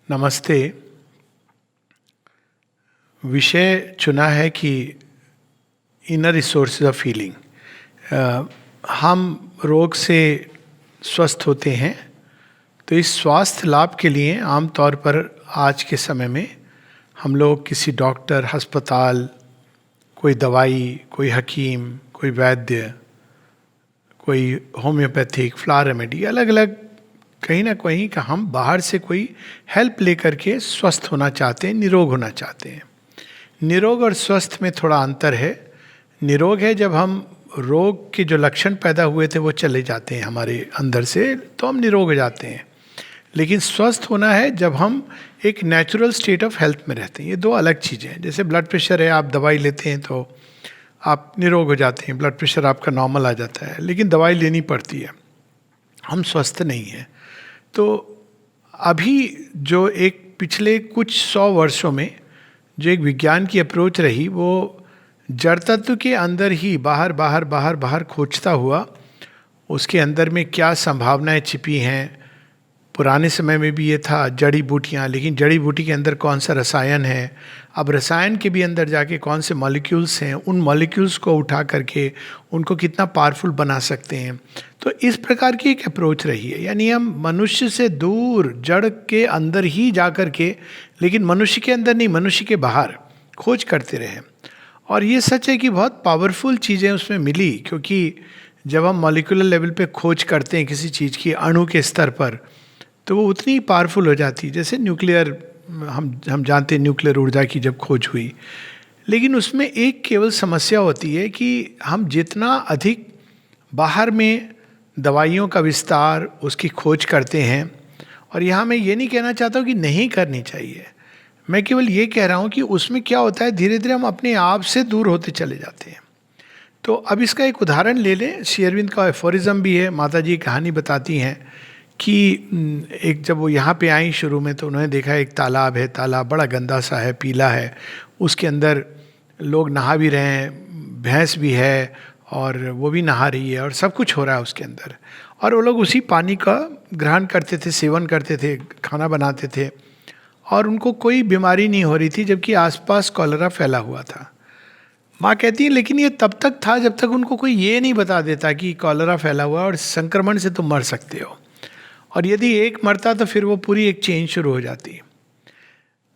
नमस्ते। विषय चुना है कि इनर रिसोर्सेज ऑफ फीलिंग। हम रोग से स्वस्थ होते हैं, तो इस स्वास्थ्य लाभ के लिए आमतौर पर आज के समय में हम लोग किसी डॉक्टर, अस्पताल, कोई दवाई, कोई हकीम, कोई वैद्य, कोई होम्योपैथिक, फ्लावर रेमेडी, अलग अलग कहीं ना कहीं का हम बाहर से कोई हेल्प लेकर के स्वस्थ होना चाहते हैं, निरोग होना चाहते हैं। निरोग और स्वस्थ में थोड़ा अंतर है। निरोग है जब हम रोग के जो लक्षण पैदा हुए थे वो चले जाते हैं हमारे अंदर से, तो हम निरोग हो जाते हैं। लेकिन स्वस्थ होना है जब हम एक नेचुरल स्टेट ऑफ हेल्थ में रहते हैं। ये दो अलग चीज़ें हैं। जैसे ब्लड प्रेशर है, आप दवाई लेते हैं तो आप निरोग हो जाते हैं, ब्लड प्रेशर आपका नॉर्मल आ जाता है, लेकिन दवाई लेनी पड़ती है, हम स्वस्थ नहीं हैं। तो अभी जो एक पिछले कुछ 100 वर्षों में जो एक विज्ञान की अप्रोच रही, वो जड़ तत्व के अंदर ही बाहर बाहर बाहर बाहर खोजता हुआ उसके अंदर में क्या संभावनाएं छिपी हैं। पुराने समय में भी ये था जड़ी बूटियाँ, लेकिन जड़ी बूटी के अंदर कौन सा रसायन है, अब रसायन के भी अंदर जाके कौन से मॉलिक्यूल्स हैं, उन मॉलिक्यूल्स को उठा करके उनको कितना पावरफुल बना सकते हैं। तो इस प्रकार की एक अप्रोच रही है। यानी हम मनुष्य से दूर जड़ के अंदर ही जा कर के, लेकिन मनुष्य के अंदर नहीं, मनुष्य के बाहर खोज करते रहे। और ये सच है कि बहुत पावरफुल चीज़ें उसमें मिली, क्योंकि जब हम मॉलिक्यूलर लेवल पे खोज करते हैं किसी चीज़ की अणु के स्तर पर, तो वो उतनी पावरफुल हो जाती है। जैसे न्यूक्लियर, हम जानते हैं न्यूक्लियर ऊर्जा की जब खोज हुई, लेकिन उसमें एक केवल समस्या होती है कि हम जितना अधिक बाहर में दवाइयों का विस्तार, उसकी खोज करते हैं, और यहाँ मैं ये नहीं कहना चाहता हूँ कि नहीं करनी चाहिए, मैं केवल ये कह रहा हूँ कि उसमें क्या होता है, धीरे धीरे हम अपने आप से दूर होते चले जाते हैं। तो अब इसका एक उदाहरण ले लें। श्री अरविंद का एफोरिज्म भी है। माता जी कहानी बताती हैं कि एक जब वो यहाँ पे आई शुरू में, तो उन्होंने देखा एक तालाब है, तालाब बड़ा गंदा सा है, पीला है, उसके अंदर लोग नहा भी रहे हैं, भैंस भी है और वो भी नहा रही है, और सब कुछ हो रहा है उसके अंदर, और वो लोग उसी पानी का ग्रहण करते थे, सेवन करते थे, खाना बनाते थे, और उनको कोई बीमारी नहीं हो रही थी, जबकि आसपास कॉलरा फैला हुआ था। माँ कहती है लेकिन ये तब तक था जब तक उनको कोई ये नहीं बता देता कि कॉलरा फैला हुआ है और संक्रमण से तुम मर सकते हो, और यदि एक मरता तो फिर वो पूरी एक चेन शुरू हो जाती।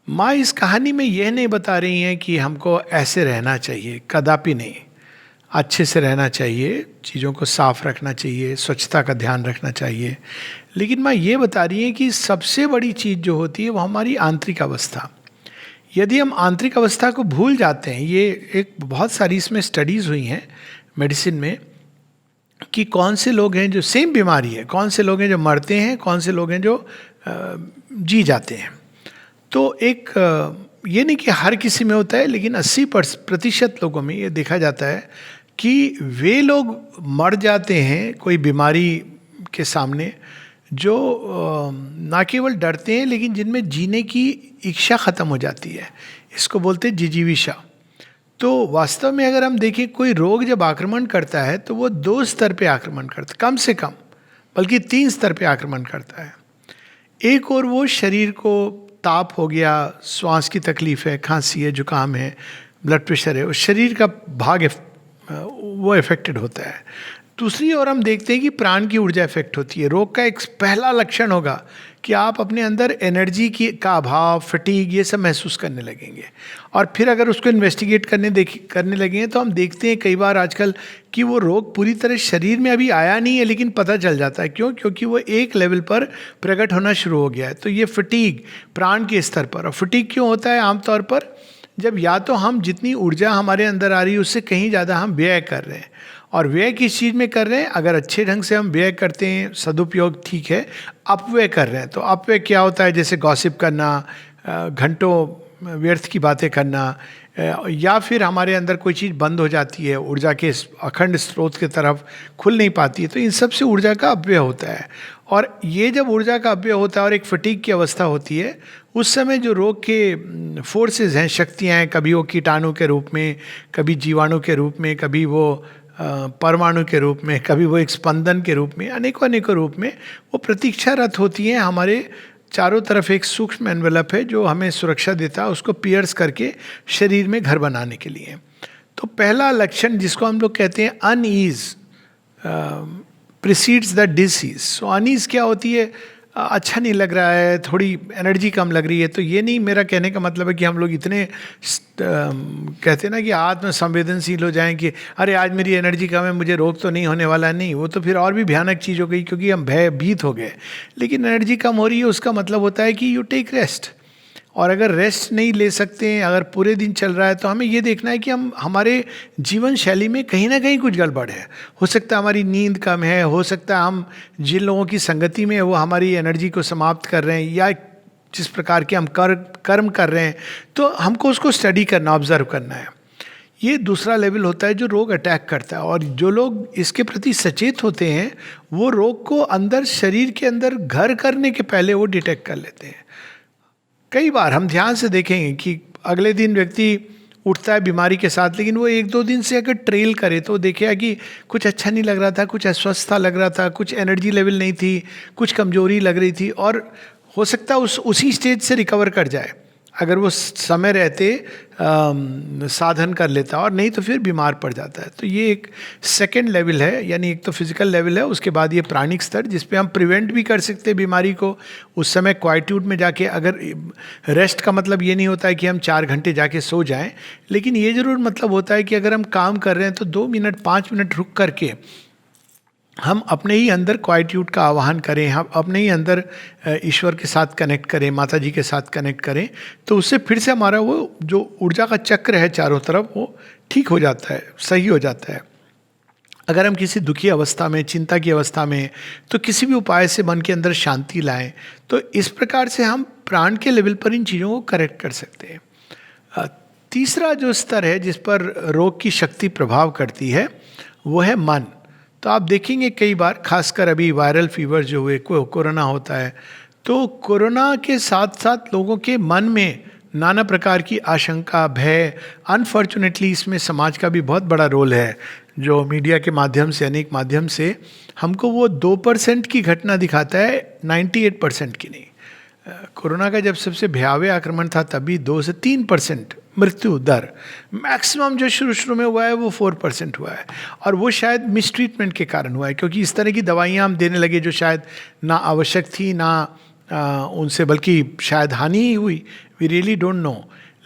माँ इस कहानी में यह नहीं बता रही हैं कि हमको ऐसे रहना चाहिए, कदापि नहीं। अच्छे से रहना चाहिए, चीज़ों को साफ रखना चाहिए, स्वच्छता का ध्यान रखना चाहिए, लेकिन माँ ये बता रही हैं कि सबसे बड़ी चीज़ जो होती है वो हमारी आंतरिक अवस्था। यदि हम आंतरिक अवस्था को भूल जाते हैं, ये एक बहुत सारी इसमें स्टडीज़ हुई हैं मेडिसिन में, कि कौन से लोग हैं जो सेम बीमारी है, कौन से लोग हैं जो मरते हैं, कौन से लोग हैं जो जी जाते हैं। तो एक ये नहीं कि हर किसी में होता है, लेकिन 80% लोगों में ये देखा जाता है कि वे लोग मर जाते हैं कोई बीमारी के सामने जो ना केवल डरते हैं, लेकिन जिनमें जीने की इच्छा ख़त्म हो जाती है। इसको बोलते हैं जिजीविषा। तो वास्तव में अगर हम देखें, कोई रोग जब आक्रमण करता है तो वो 2 स्तर पे आक्रमण करता है, कम से कम, बल्कि 3 स्तर पे आक्रमण करता है। एक और वो शरीर को ताप हो गया, श्वास की तकलीफ है, खांसी है, जुकाम है, ब्लड प्रेशर है, उस शरीर का भाग वो इफेक्टेड होता है। दूसरी ओर हम देखते हैं कि प्राण की ऊर्जा इफेक्ट होती है। रोग का एक पहला लक्षण होगा कि आप अपने अंदर एनर्जी का अभाव, फटीग, ये सब महसूस करने लगेंगे। और फिर अगर उसको इन्वेस्टिगेट करने लगेंगे तो हम देखते हैं कई बार आजकल कि वो रोग पूरी तरह शरीर में अभी आया नहीं है, लेकिन पता चल जाता है। क्यों? क्योंकि वो एक लेवल पर प्रकट होना शुरू हो गया है। तो ये फटीग प्राण के स्तर पर, और फटीग क्यों होता है? आमतौर पर जब या तो हम जितनी ऊर्जा हमारे अंदर आ रही है उससे कहीं ज़्यादा हम व्यय कर रहे हैं। और व्यय किस चीज़ में कर रहे हैं? अगर अच्छे ढंग से हम व्यय करते हैं, सदुपयोग ठीक है, अपव्यय कर रहे हैं। तो अपव्यय क्या होता है? जैसे गॉसिप करना, घंटों व्यर्थ की बातें करना, या फिर हमारे अंदर कोई चीज़ बंद हो जाती है, ऊर्जा के अखंड स्रोत की तरफ खुल नहीं पाती है, तो इन सब से ऊर्जा का अपव्यय होता है। और ये जब ऊर्जा का अपव्यय होता है और एक फटीग की अवस्था होती है, उस समय जो रोग के फोर्सेस हैं, शक्तियाँ हैं, कभी वो कीटाणु के रूप में, कभी जीवाणु के रूप में, कभी वो परमाणु के रूप में, कभी वो एक स्पंदन के रूप में, अनेकों अनेकों रूप में वो प्रतीक्षारत होती हैं हमारे चारों तरफ एक सूक्ष्म एनवेलप है जो हमें सुरक्षा देता है, उसको पियर्स करके शरीर में घर बनाने के लिए। तो पहला लक्षण जिसको हम लोग कहते हैं unease precedes the disease. So unease क्या होती है? अच्छा नहीं लग रहा है, थोड़ी एनर्जी कम लग रही है। तो ये नहीं मेरा कहने का मतलब है कि हम लोग इतने कहते हैं ना कि आत्म संवेदनशील हो जाएं कि अरे आज मेरी एनर्जी कम है, मुझे रोग तो नहीं होने वाला। नहीं, वो तो फिर और भी भयानक चीज़ हो गई, क्योंकि हम भयभीत हो गए। लेकिन एनर्जी कम हो रही है उसका मतलब होता है कि यू टेक रेस्ट। और अगर रेस्ट नहीं ले सकते हैं, अगर पूरे दिन चल रहा है, तो हमें ये देखना है कि हम हमारे जीवन शैली में कहीं ना कहीं कुछ गड़बड़ है। हो सकता है हमारी नींद कम है, हो सकता है हम जिन लोगों की संगति में है वो हमारी एनर्जी को समाप्त कर रहे हैं, या जिस प्रकार के हम कर्म कर रहे हैं, तो हमको उसको स्टडी करना, ऑब्जर्व करना है। ये दूसरा लेवल होता है जो रोग अटैक करता है। और जो लोग इसके प्रति सचेत होते हैं वो रोग को अंदर शरीर के अंदर घर करने के पहले वो डिटेक्ट कर लेते हैं। कई बार हम ध्यान से देखेंगे कि अगले दिन व्यक्ति उठता है बीमारी के साथ, लेकिन वो 1-2 दिन से अगर ट्रेल करे तो देखिए कि कुछ अच्छा नहीं लग रहा था, कुछ अस्वस्थता लग रहा था, कुछ एनर्जी लेवल नहीं थी, कुछ कमजोरी लग रही थी। और हो सकता है उसी स्टेज से रिकवर कर जाए अगर वो समय रहते साधन कर लेता, और नहीं तो फिर बीमार पड़ जाता है। तो ये एक सेकंड लेवल है, यानी एक तो फिजिकल लेवल है, उसके बाद ये प्राणिक स्तर जिस पे हम प्रिवेंट भी कर सकते हैं बीमारी को। उस समय क्वाइट्यूड में जाके, अगर रेस्ट का मतलब ये नहीं होता है कि हम 4 घंटे जाके सो जाएं, लेकिन ये जरूर मतलब होता है कि अगर हम काम कर रहे हैं तो 2 मिनट 5 मिनट रुक करके हम अपने ही अंदर क्वाइट्यूड का आवाहन करें, हम अपने ही अंदर ईश्वर के साथ कनेक्ट करें, माता जी के साथ कनेक्ट करें, तो उससे फिर से हमारा वो जो ऊर्जा का चक्र है चारों तरफ, वो ठीक हो जाता है, सही हो जाता है। अगर हम किसी दुखी अवस्था में, चिंता की अवस्था में, तो किसी भी उपाय से मन के अंदर शांति लाएं, तो इस प्रकार से हम प्राण के लेवल पर इन चीज़ों को करेक्ट कर सकते हैं। तीसरा जो स्तर है जिस पर रोग की शक्ति प्रभाव करती है वो है मन। तो आप देखेंगे कई बार, खासकर अभी वायरल फीवर जो हुए, कोरोना होता है, तो कोरोना के साथ साथ लोगों के मन में नाना प्रकार की आशंका, भय। अनफॉर्चुनेटली इसमें समाज का भी बहुत बड़ा रोल है, जो मीडिया के माध्यम से, अनेक माध्यम से हमको वो 2% की घटना दिखाता है, 98% की नहीं। कोरोना का जब सबसे भयावह आक्रमण था तभी 2 से 3% मृत्यु दर, मैक्सिमम जो शुरू में हुआ है वो 4% हुआ है। और वो शायद मिसट्रीटमेंट के कारण हुआ है, क्योंकि इस तरह की दवाइयाँ हम देने लगे जो शायद ना आवश्यक थी, ना उनसे बल्कि शायद हानि ही हुई। We really don't know.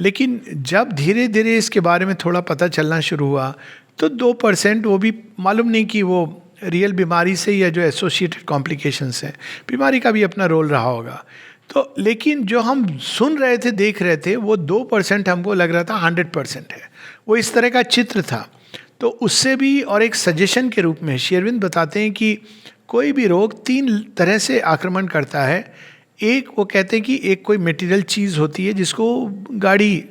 लेकिन जब धीरे धीरे इसके बारे में थोड़ा पता चलना शुरू हुआ तो 2%, वो भी मालूम नहीं कि वो रियल बीमारी से या जो एसोसिएटेड कॉम्प्लिकेशंस हैं, बीमारी का भी अपना रोल रहा होगा। तो लेकिन जो हम सुन रहे थे, देख रहे थे, वो 2% हमको लग रहा था 100% है। वो इस तरह का चित्र था। तो उससे भी, और एक सजेशन के रूप में श्री अरविंद बताते हैं कि कोई भी रोग 3 तरह से आक्रमण करता है। एक, वो कहते हैं कि एक कोई मटेरियल चीज़ होती है जिसको गाड़ी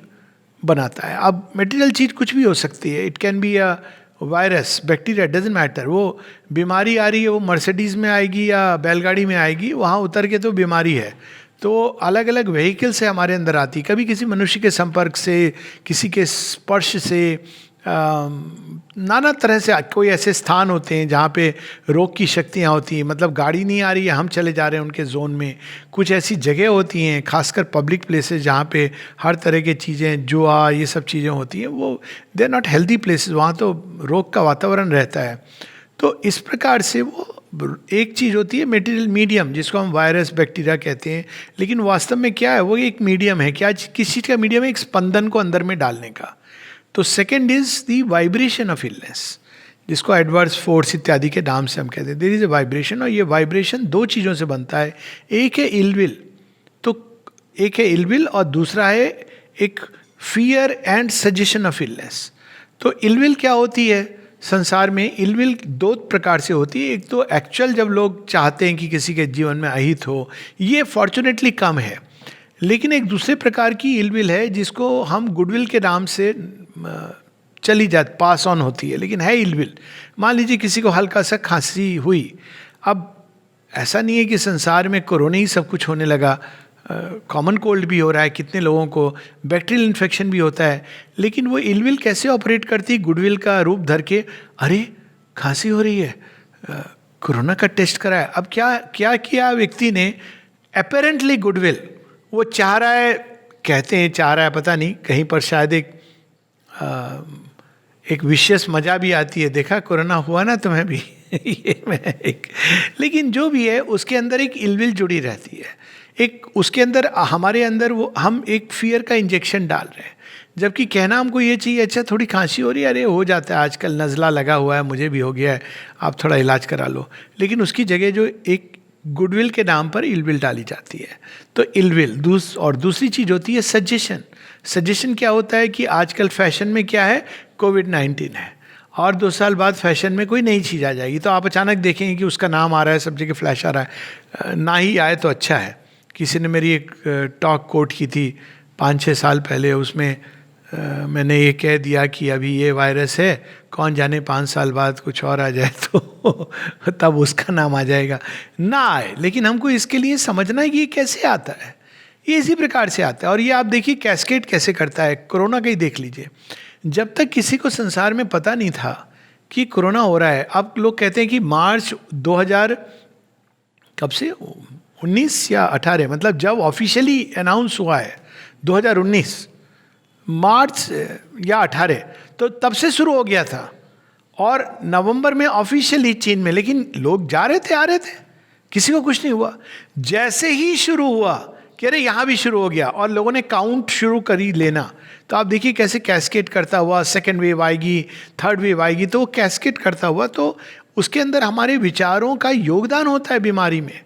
बनाता है। अब मटेरियल चीज़ कुछ भी हो सकती है, it can be a virus, bacteria, doesn't matter. वो बीमारी आ रही है, वो मर्सिडीज़ में आएगी या बैलगाड़ी में आएगी, वहाँ उतर के तो बीमारी है। तो अलग अलग व्हीकल से हमारे अंदर आती, कभी किसी मनुष्य के संपर्क से, किसी के स्पर्श से, नाना तरह से। कोई ऐसे स्थान होते हैं जहाँ पे रोग की शक्तियाँ होती हैं, मतलब गाड़ी नहीं आ रही है, हम चले जा रहे हैं उनके जोन में। कुछ ऐसी जगह होती हैं, खासकर पब्लिक प्लेसेस, जहाँ पे हर तरह की चीज़ें, जुआ, ये सब चीज़ें होती हैं, वो they are not healthy places, वहाँ तो रोग का वातावरण रहता है। तो इस प्रकार से वो एक चीज़ होती है मटेरियल मीडियम, जिसको हम वायरस, बैक्टीरिया कहते हैं। लेकिन वास्तव में क्या है, वो एक मीडियम है। क्या, किस चीज़ का मीडियम है? एक स्पंदन को अंदर में डालने का। तो second is the vibration of illness, जिसको एडवर्स फोर्स इत्यादि के नाम से हम कहते हैं। देयर इज ए वाइब्रेशन, और ये वाइब्रेशन 2 चीज़ों से बनता है। एक है इलविल, तो एक है इलविल, और दूसरा है एक fear and suggestion of illness. तो इलविल क्या होती है? संसार में इलविल 2 प्रकार से होती है। एक तो एक्चुअल, जब लोग चाहते हैं कि किसी के जीवन में अहित हो, ये फॉर्चुनेटली कम है। लेकिन एक दूसरे प्रकार की इलविल है जिसको हम गुडविल के नाम से चली जाती, पास ऑन होती है, लेकिन है इलविल। मान लीजिए किसी को हल्का सा खांसी हुई, अब ऐसा नहीं है कि संसार में कोरोना ही सब कुछ होने लगा, कॉमन कोल्ड भी हो रहा है, कितने लोगों को बैक्टीरियल इन्फेक्शन भी होता है। लेकिन वो इलविल कैसे ऑपरेट करती है? गुडविल का रूप धर के, अरे खांसी हो रही है, कोरोना का टेस्ट कराया। अब क्या क्या किया व्यक्ति ने? अपेरेंटली गुडविल, वो चाह रहा है, कहते हैं चाह रहा है, पता नहीं, कहीं पर शायद एक विशेष मजा भी आती है, देखा कोरोना हुआ ना तुम्हें भी ये मैं एक, लेकिन जो भी है उसके अंदर एक इलविल जुड़ी रहती है, एक उसके अंदर, हमारे अंदर वो हम एक फियर का इंजेक्शन डाल रहे हैं, जबकि कहना हमको ये चाहिए, अच्छा थोड़ी खांसी हो रही है, अरे हो जाता है आजकल, नज़ला लगा हुआ है, मुझे भी हो गया है, आप थोड़ा इलाज करा लो। लेकिन उसकी जगह जो एक गुडविल के नाम पर इलविल डाली जाती है। तो इलविल और दूसरी चीज़ होती है सजेशन। सजेशन क्या होता है कि आजकल फैशन में क्या है, कोविड-19 है, और 2 साल बाद फैशन में कोई नई चीज़ आ जाएगी, तो आप अचानक देखेंगे कि उसका नाम आ रहा है, सब जगह फ्लैश आ रहा है। ना ही आए तो अच्छा है। किसी ने मेरी एक टॉक कोट की थी 5-6 साल पहले, उसमें मैंने ये कह दिया कि अभी ये वायरस है, कौन जाने 5 साल बाद कुछ और आ जाए तो तब उसका नाम आ जाएगा। ना आए, लेकिन हमको इसके लिए समझना है कि ये कैसे आता है, ये इसी प्रकार से आता है। और ये आप देखिए कैस्केड कैसे करता है, कोरोना का ही देख लीजिए। जब तक किसी को संसार में पता नहीं था कि कोरोना हो रहा है, अब लोग कहते हैं कि मार्च 2000 कब से 19 या 18, मतलब जब ऑफिशियली अनाउंस हुआ है 2019 मार्च या 18, तो तब से शुरू हो गया था, और नवंबर में ऑफिशियली चीन में, लेकिन लोग जा रहे थे आ रहे थे, किसी को कुछ नहीं हुआ। जैसे ही शुरू हुआ कि अरे यहाँ भी शुरू हो गया, और लोगों ने काउंट शुरू करी लेना, तो आप देखिए कैसे कैस्केड करता हुआ सेकेंड वेव आएगी, थर्ड वेव आएगी, तो वो कैस्केड करता हुआ, तो उसके अंदर हमारे विचारों का योगदान होता है बीमारी में।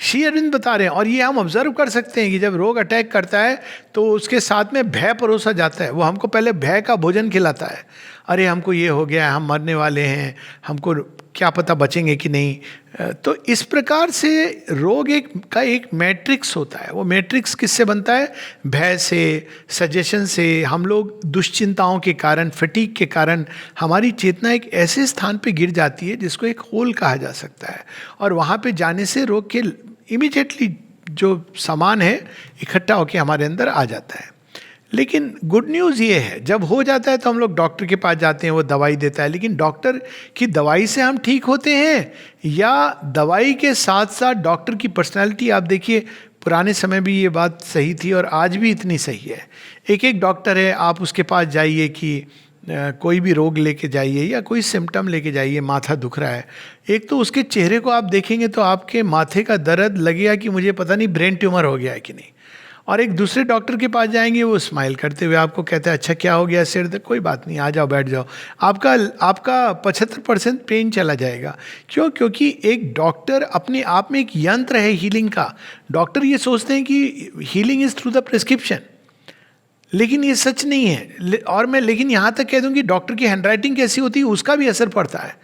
श्री अरविंद बता रहे हैं, और ये हम ऑब्जर्व कर सकते हैं कि जब रोग अटैक करता है तो उसके साथ में भय परोसा जाता है। वो हमको पहले भय का भोजन खिलाता है, अरे हमको ये हो गया, हम मरने वाले हैं, हमको क्या पता बचेंगे कि नहीं। तो इस प्रकार से रोग एक मैट्रिक्स होता है। वो मैट्रिक्स किससे बनता है, भय से, सजेशन से। हम लोग दुश्चिंताओं के कारण, फटीग के कारण हमारी चेतना एक ऐसे स्थान पे गिर जाती है जिसको एक होल कहा जा सकता है, और वहाँ पे जाने से रोग के इमीडिएटली जो सामान है इकट्ठा होकर हमारे अंदर आ जाता है। लेकिन गुड न्यूज़ ये है, जब हो जाता है तो हम लोग डॉक्टर के पास जाते हैं, वो दवाई देता है, लेकिन डॉक्टर की दवाई से हम ठीक होते हैं, या दवाई के साथ साथ डॉक्टर की पर्सनालिटी। आप देखिए पुराने समय भी ये बात सही थी और आज भी इतनी सही है। एक एक डॉक्टर है, आप उसके पास जाइए कि कोई भी रोग लेके जाइए या कोई सिम्टम लेके जाइए, माथा दुख रहा है, एक तो उसके चेहरे को आप देखेंगे तो आपके माथे का दर्द लगेगा कि मुझे पता नहीं ब्रेन ट्यूमर हो गया है कि नहीं। और एक दूसरे डॉक्टर के पास जाएंगे, वो स्माइल करते हुए आपको कहते हैं अच्छा क्या हो गया, सिर दर्द, कोई बात नहीं, आ जाओ बैठ जाओ, आपका 75% पेन चला जाएगा। क्यों? क्योंकि एक डॉक्टर अपने आप में एक यंत्र है हीलिंग का। डॉक्टर ये सोचते हैं कि healing is through the prescription, लेकिन ये सच नहीं है। और मैं लेकिन यहाँ तक कह दूँ कि डॉक्टर की हैंडराइटिंग कैसी होती है उसका भी असर पड़ता है।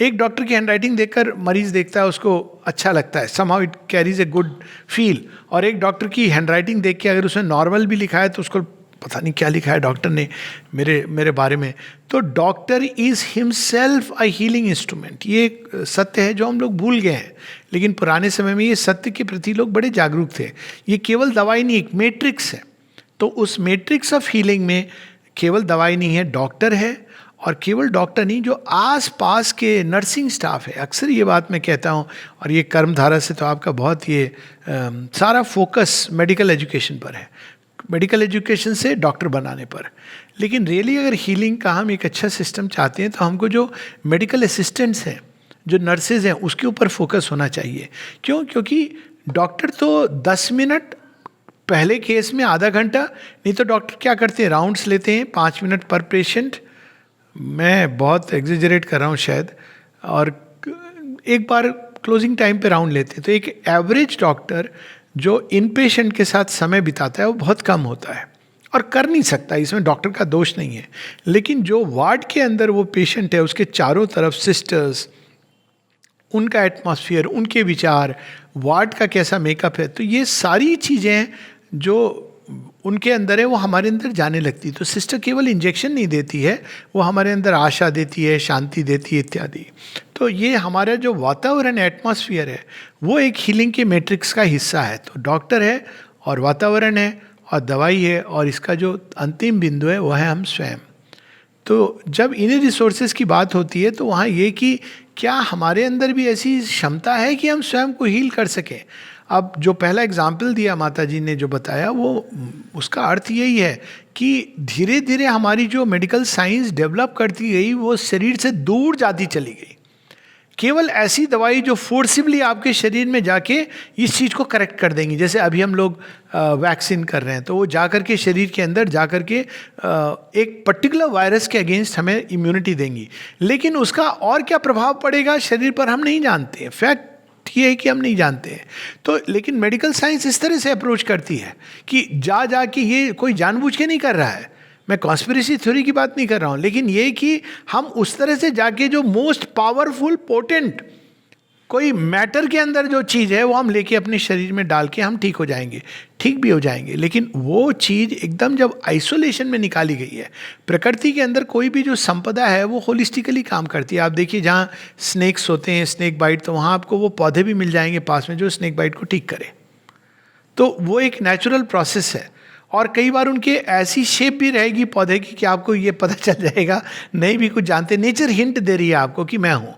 एक डॉक्टर की हैंडराइटिंग देखकर मरीज देखता है, उसको अच्छा लगता है, somehow it carries a good feel. और एक डॉक्टर की हैंडराइटिंग देख के अगर उसने नॉर्मल भी लिखा है तो उसको पता नहीं क्या लिखा है डॉक्टर ने मेरे बारे में। तो doctor is himself a healing instrument. ये एक सत्य है जो हम लोग भूल गए हैं, लेकिन पुराने समय में ये सत्य के प्रति लोग बड़े जागरूक थे। ये केवल दवाई नहीं, एक मैट्रिक्स है। तो उस मैट्रिक्स ऑफ हीलिंग में केवल दवाई नहीं है, डॉक्टर है। और केवल डॉक्टर नहीं, जो आस पास के नर्सिंग स्टाफ है। अक्सर ये बात मैं कहता हूँ, और ये कर्मधारा से तो आपका बहुत ये सारा फोकस मेडिकल एजुकेशन पर है, मेडिकल एजुकेशन से डॉक्टर बनाने पर। लेकिन रियली अगर हीलिंग का हम एक अच्छा सिस्टम चाहते हैं तो हमको जो मेडिकल असिस्टेंट्स हैं, जो नर्सेज हैं, उसके ऊपर फोकस होना चाहिए। क्यों? क्योंकि डॉक्टर तो 10 मिनट पहले केस में आधा घंटा, नहीं तो डॉक्टर क्या करते हैं, राउंड्स लेते हैं 5 मिनट पर पेशेंट। मैं बहुत एग्जेजरेट कर रहा हूँ शायद, और एक बार क्लोजिंग टाइम पे राउंड लेते हैं। तो एक एवरेज डॉक्टर जो इन पेशेंट के साथ समय बिताता है वो बहुत कम होता है, और कर नहीं सकता, इसमें डॉक्टर का दोष नहीं है। लेकिन जो वार्ड के अंदर वो पेशेंट है, उसके चारों तरफ सिस्टर्स, उनका एटमॉस्फेयर, उनके विचार, वार्ड का कैसा मेकअप है, तो ये सारी चीज़ें जो उनके अंदर है वो हमारे अंदर जाने लगती है। तो सिस्टर केवल इंजेक्शन नहीं देती है, वो हमारे अंदर आशा देती है, शांति देती है इत्यादि। तो ये हमारा जो वातावरण, एटमॉस्फेयर है, वो एक हीलिंग के मैट्रिक्स का हिस्सा है। तो डॉक्टर है और वातावरण है और दवाई है, और इसका जो अंतिम बिंदु है वह है हम स्वयं। तो जब इन्हीं रिसोर्सेज की बात होती है तो वहाँ ये कि क्या हमारे अंदर भी ऐसी क्षमता है कि हम स्वयं को हील कर सकें। अब जो पहला एग्जाम्पल दिया माता जी ने जो बताया, वो उसका अर्थ यही है कि धीरे धीरे हमारी जो मेडिकल साइंस डेवलप करती गई वो शरीर से दूर जाती चली गई। केवल ऐसी दवाई जो फोर्सिबली आपके शरीर में जाके इस चीज़ को करेक्ट कर देंगी। जैसे अभी हम लोग वैक्सीन कर रहे हैं, तो वो जा कर के शरीर के अंदर जा कर के एक पर्टिकुलर वायरस के अगेंस्ट हमें इम्यूनिटी देंगी, लेकिन उसका और क्या प्रभाव पड़ेगा शरीर पर हम नहीं जानते हैं। फैक्ट ये है कि हम नहीं जानते हैं। तो लेकिन मेडिकल साइंस इस तरह से अप्रोच करती है कि जा के ये कोई जानबूझ के नहीं कर रहा है, मैं कॉन्स्पिरेसी थ्योरी की बात नहीं कर रहा हूँ, लेकिन ये कि हम उस तरह से जाके जो मोस्ट पावरफुल पोटेंट कोई मैटर के अंदर जो चीज़ है वो हम लेके अपने शरीर में डाल के हम ठीक हो जाएंगे, ठीक भी हो जाएंगे। लेकिन वो चीज़ एकदम जब आइसोलेशन में निकाली गई है, प्रकृति के अंदर कोई भी जो संपदा है वो होलिस्टिकली काम करती है। आप देखिए जहाँ स्नेक्स होते हैं, स्नेक बाइट, तो वहाँ आपको वो पौधे भी मिल जाएंगे पास में जो स्नेक बाइट को ठीक करे। तो वो एक नेचुरल प्रोसेस है। और कई बार उनके ऐसी शेप भी रहेगी पौधे की कि आपको ये पता चल जाएगा नहीं भी कुछ जानते, नेचर हिंट दे रही है आपको कि मैं हूँ।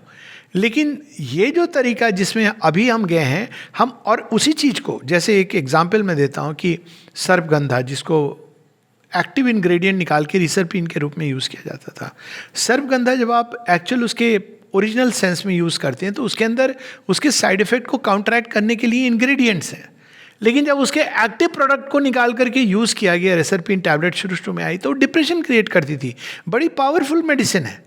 लेकिन ये जो तरीका जिसमें अभी हम गए हैं, हम और उसी चीज़ को, जैसे एक एग्जांपल मैं देता हूँ कि सर्पगंधा, जिसको एक्टिव इंग्रेडिएंट निकाल के रिसरपिन के रूप में यूज़ किया जाता था। सर्पगंधा जब आप एक्चुअल उसके ओरिजिनल सेंस में यूज़ करते हैं तो उसके अंदर उसके साइड इफेक्ट को काउंटरैक्ट करने के लिए इंग्रेडिएंट्स हैं। लेकिन जब उसके एक्टिव प्रोडक्ट को निकाल करके यूज़ किया गया, रिसरपिन टैबलेट शुरू में आई, तो डिप्रेशन क्रिएट करती थी। बड़ी पावरफुल मेडिसिन है,